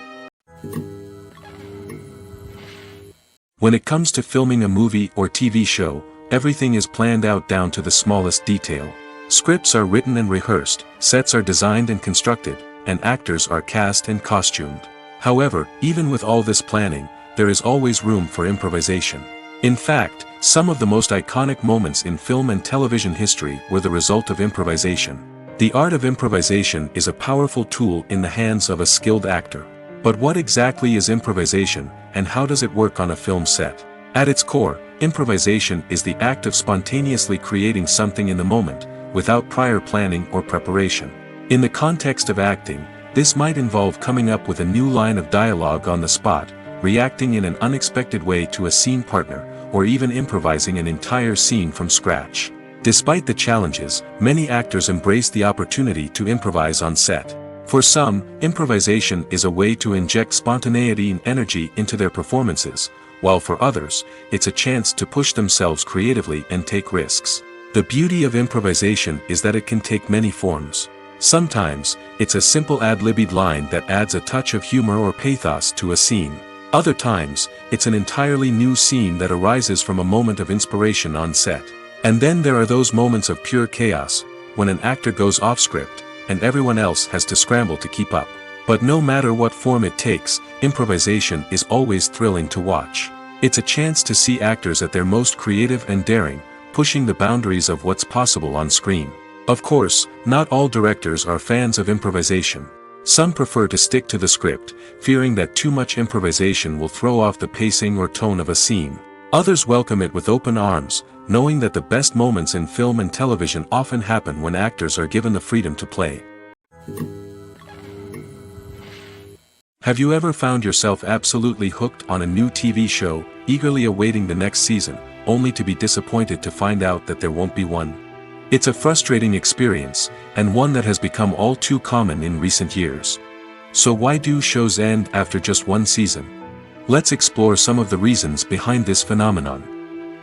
When it comes to filming a movie or TV show, everything is planned out down to the smallest detail. Scripts are written and rehearsed, sets are designed and constructed, and actors are cast and costumed. However, even with all this planning, there is always room for improvisation. In fact, some of the most iconic moments in film and television history were the result of improvisation. The art of improvisation is a powerful tool in the hands of a skilled actor. But what exactly is improvisation, and how does it work on a film set? At its core, improvisation is the act of spontaneously creating something in the moment, without prior planning or preparation. In the context of acting, this might involve coming up with a new line of dialogue on the spot, reacting in an unexpected way to a scene partner, or even improvising an entire scene from scratch. Despite the challenges, many actors embrace the opportunity to improvise on set. For some, improvisation is a way to inject spontaneity and energy into their performances, while for others, it's a chance to push themselves creatively and take risks. The beauty of improvisation is that it can take many forms. Sometimes, it's a simple ad-libbed line that adds a touch of humor or pathos to a scene. Other times, it's an entirely new scene that arises from a moment of inspiration on set. And then there are those moments of pure chaos, when an actor goes off script, and everyone else has to scramble to keep up. But no matter what form it takes, improvisation is always thrilling to watch. It's a chance to see actors at their most creative and daring, pushing the boundaries of what's possible on screen. Of course, not all directors are fans of improvisation. Some prefer to stick to the script, fearing that too much improvisation will throw off the pacing or tone of a scene. Others welcome it with open arms, knowing that the best moments in film and television often happen when actors are given the freedom to play. Have you ever found yourself absolutely hooked on a new TV show, eagerly awaiting the next season, only to be disappointed to find out that there won't be one? It's a frustrating experience, and one that has become all too common in recent years. So why do shows end after just one season? Let's explore some of the reasons behind this phenomenon.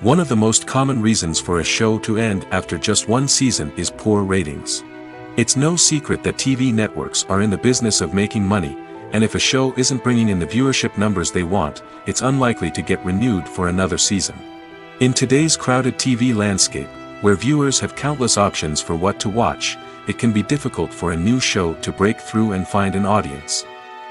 One of the most common reasons for a show to end after just one season is poor ratings. It's no secret that TV networks are in the business of making money, and if a show isn't bringing in the viewership numbers they want, it's unlikely to get renewed for another season. In today's crowded TV landscape, where viewers have countless options for what to watch, it can be difficult for a new show to break through and find an audience.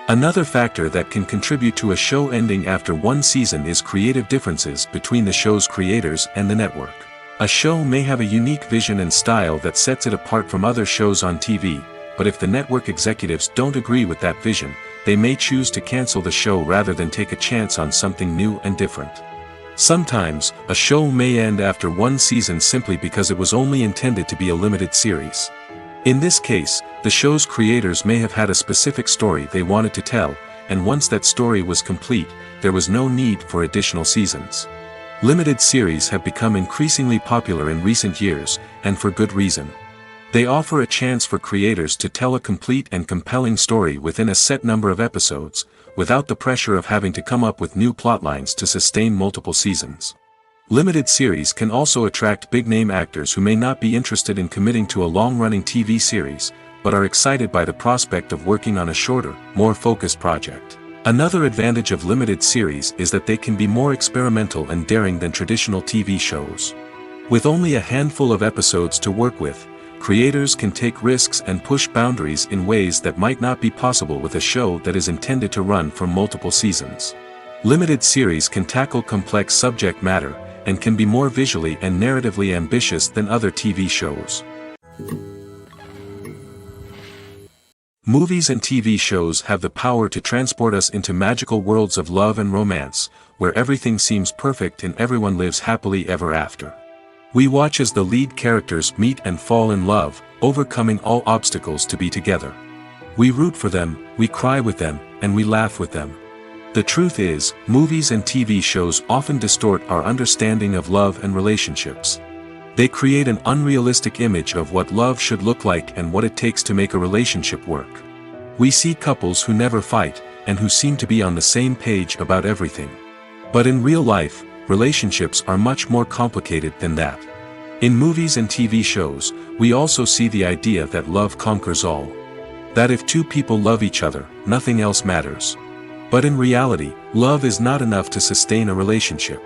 Another factor that can contribute to a show ending after one season is creative differences between the show's creators and the network. A show may have a unique vision and style that sets it apart from other shows on TV, but if the network executives don't agree with that vision, they may choose to cancel the show rather than take a chance on something new and different. Sometimes, a show may end after one season simply because it was only intended to be a limited series. In this case, the show's creators may have had a specific story they wanted to tell, and once that story was complete, there was no need for additional seasons. Limited series have become increasingly popular in recent years, and for good reason. They offer a chance for creators to tell a complete and compelling story within a set number of episodes, without the pressure of having to come up with new plotlines to sustain multiple seasons. Limited series can also attract big-name actors who may not be interested in committing to a long-running TV series, but are excited by the prospect of working on a shorter, more focused project. Another advantage of limited series is that they can be more experimental and daring than traditional TV shows. With only a handful of episodes to work with, creators can take risks and push boundaries in ways that might not be possible with a show that is intended to run for multiple seasons. Limited series can tackle complex subject matter, and can be more visually and narratively ambitious than other TV shows. Movies and TV shows have the power to transport us into magical worlds of love and romance, where everything seems perfect and everyone lives happily ever after. We watch as the lead characters meet and fall in love, overcoming all obstacles to be together. We root for them, we cry with them, and we laugh with them. The truth is, movies and TV shows often distort our understanding of love and relationships. They create an unrealistic image of what love should look like and what it takes to make a relationship work. We see couples who never fight, and who seem to be on the same page about everything. But in real life, relationships are much more complicated than that. In movies and TV shows, we also see the idea that love conquers all. That if two people love each other, nothing else matters. But in reality, love is not enough to sustain a relationship.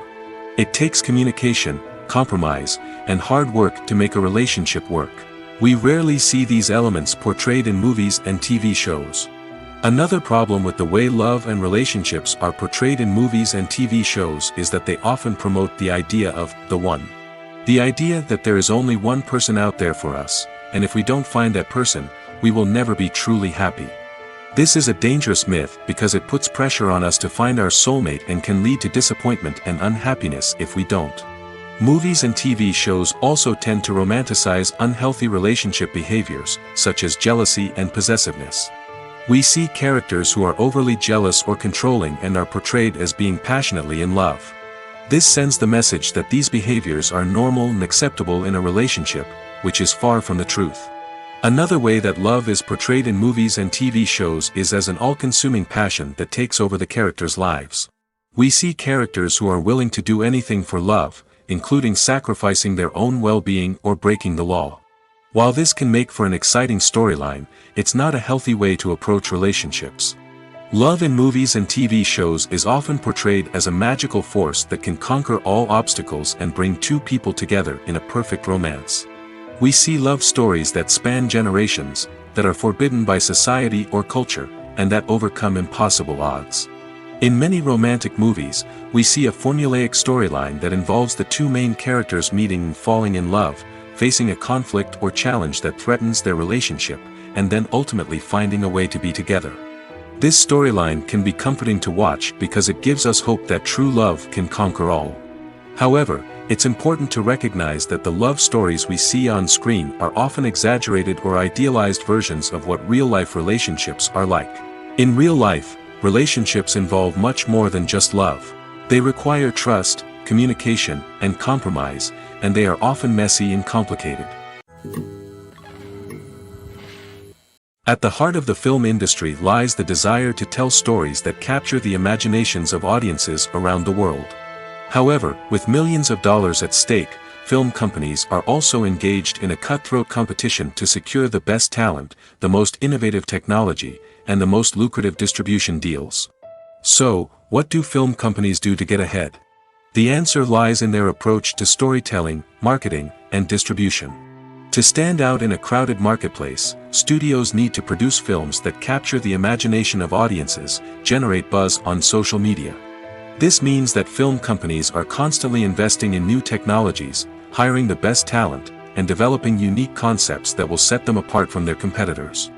It takes communication, compromise, and hard work to make a relationship work. We rarely see these elements portrayed in movies and TV shows. Another problem with the way love and relationships are portrayed in movies and TV shows is that they often promote the idea of the one. The idea that there is only one person out there for us, and if we don't find that person, we will never be truly happy. This is a dangerous myth because it puts pressure on us to find our soulmate and can lead to disappointment and unhappiness if we don't. Movies and TV shows also tend to romanticize unhealthy relationship behaviors, such as jealousy and possessiveness. We see characters who are overly jealous or controlling and are portrayed as being passionately in love. This sends the message that these behaviors are normal and acceptable in a relationship, which is far from the truth. Another way that love is portrayed in movies and TV shows is as an all-consuming passion that takes over the characters' lives. We see characters who are willing to do anything for love, including sacrificing their own well-being or breaking the law. While this can make for an exciting storyline, it's not a healthy way to approach relationships. Love in movies and TV shows is often portrayed as a magical force that can conquer all obstacles and bring two people together in a perfect romance. We see love stories that span generations, that are forbidden by society or culture, and that overcome impossible odds. In many romantic movies, we see a formulaic storyline that involves the two main characters meeting and falling in love, facing a conflict or challenge that threatens their relationship, and then ultimately finding a way to be together. This storyline can be comforting to watch because it gives us hope that true love can conquer all. However, it's important to recognize that the love stories we see on screen are often exaggerated or idealized versions of what real-life relationships are like. In real life, relationships involve much more than just love. They require trust, communication, and compromise, and they are often messy and complicated. At the heart of the film industry lies the desire to tell stories that capture the imaginations of audiences around the world. However, with millions of dollars at stake, film companies are also engaged in a cutthroat competition to secure the best talent, the most innovative technology, and the most lucrative distribution deals. So, what do film companies do to get ahead? The answer lies in their approach to storytelling, marketing, and distribution. To stand out in a crowded marketplace, studios need to produce films that capture the imagination of audiences, generate buzz on social media. This means that film companies are constantly investing in new technologies, hiring the best talent, and developing unique concepts that will set them apart from their competitors.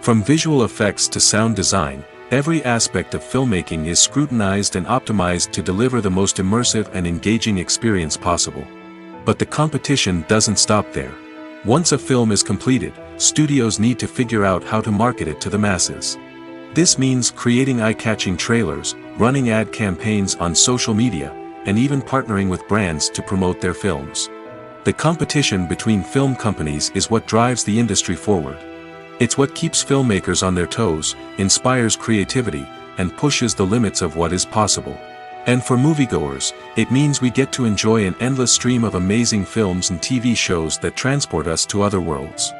From visual effects to sound design, every aspect of filmmaking is scrutinized and optimized to deliver the most immersive and engaging experience possible. But the competition doesn't stop there. Once a film is completed, studios need to figure out how to market it to the masses. This means creating eye-catching trailers, running ad campaigns on social media, and even partnering with brands to promote their films. The competition between film companies is what drives the industry forward. It's what keeps filmmakers on their toes, inspires creativity, and pushes the limits of what is possible. And for moviegoers, it means we get to enjoy an endless stream of amazing films and TV shows that transport us to other worlds.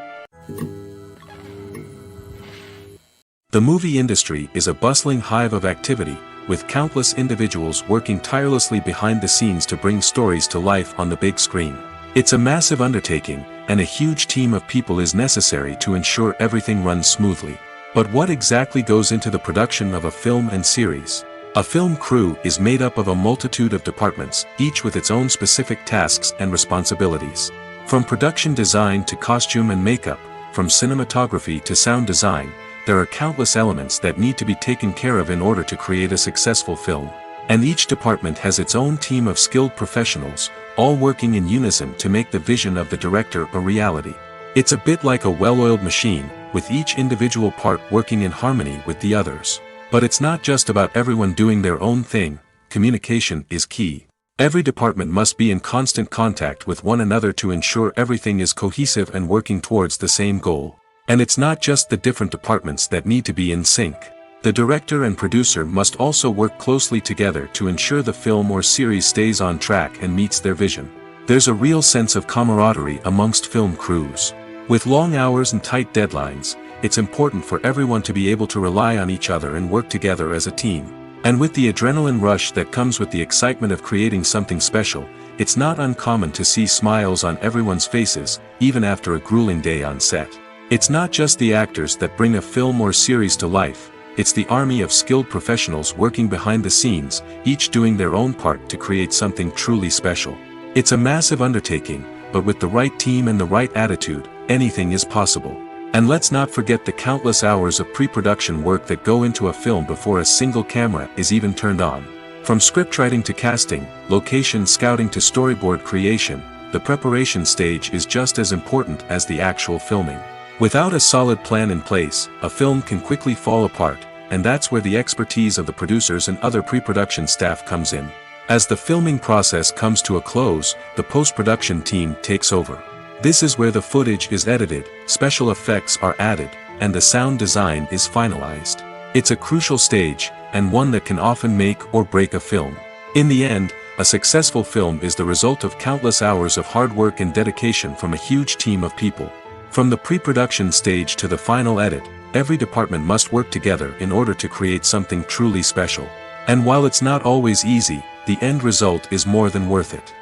The movie industry is a bustling hive of activity, with countless individuals working tirelessly behind the scenes to bring stories to life on the big screen. It's a massive undertaking, and a huge team of people is necessary to ensure everything runs smoothly. But what exactly goes into the production of a film and series? A film crew is made up of a multitude of departments, each with its own specific tasks and responsibilities. From production design to costume and makeup, from cinematography to sound design, there are countless elements that need to be taken care of in order to create a successful film. And each department has its own team of skilled professionals, all working in unison to make the vision of the director a reality. It's a bit like a well-oiled machine, with each individual part working in harmony with the others. But it's not just about everyone doing their own thing. Communication is key. Every department must be in constant contact with one another to ensure everything is cohesive and working towards the same goal. And it's not just the different departments that need to be in sync. The director and producer must also work closely together to ensure the film or series stays on track and meets their vision. There's a real sense of camaraderie amongst film crews. With long hours and tight deadlines, it's important for everyone to be able to rely on each other and work together as a team. And with the adrenaline rush that comes with the excitement of creating something special, it's not uncommon to see smiles on everyone's faces, even after a grueling day on set. It's not just the actors that bring a film or series to life, it's the army of skilled professionals working behind the scenes, each doing their own part to create something truly special. It's a massive undertaking, but with the right team and the right attitude, anything is possible. And let's not forget the countless hours of pre-production work that go into a film before a single camera is even turned on. From scriptwriting to casting, location scouting to storyboard creation, the preparation stage is just as important as the actual filming. Without a solid plan in place, a film can quickly fall apart, and that's where the expertise of the producers and other pre-production staff comes in. As the filming process comes to a close, the post-production team takes over. This is where the footage is edited, special effects are added, and the sound design is finalized. It's a crucial stage, and one that can often make or break a film. In the end, a successful film is the result of countless hours of hard work and dedication from a huge team of people. From the pre-production stage to the final edit, every department must work together in order to create something truly special. And while it's not always easy, the end result is more than worth it.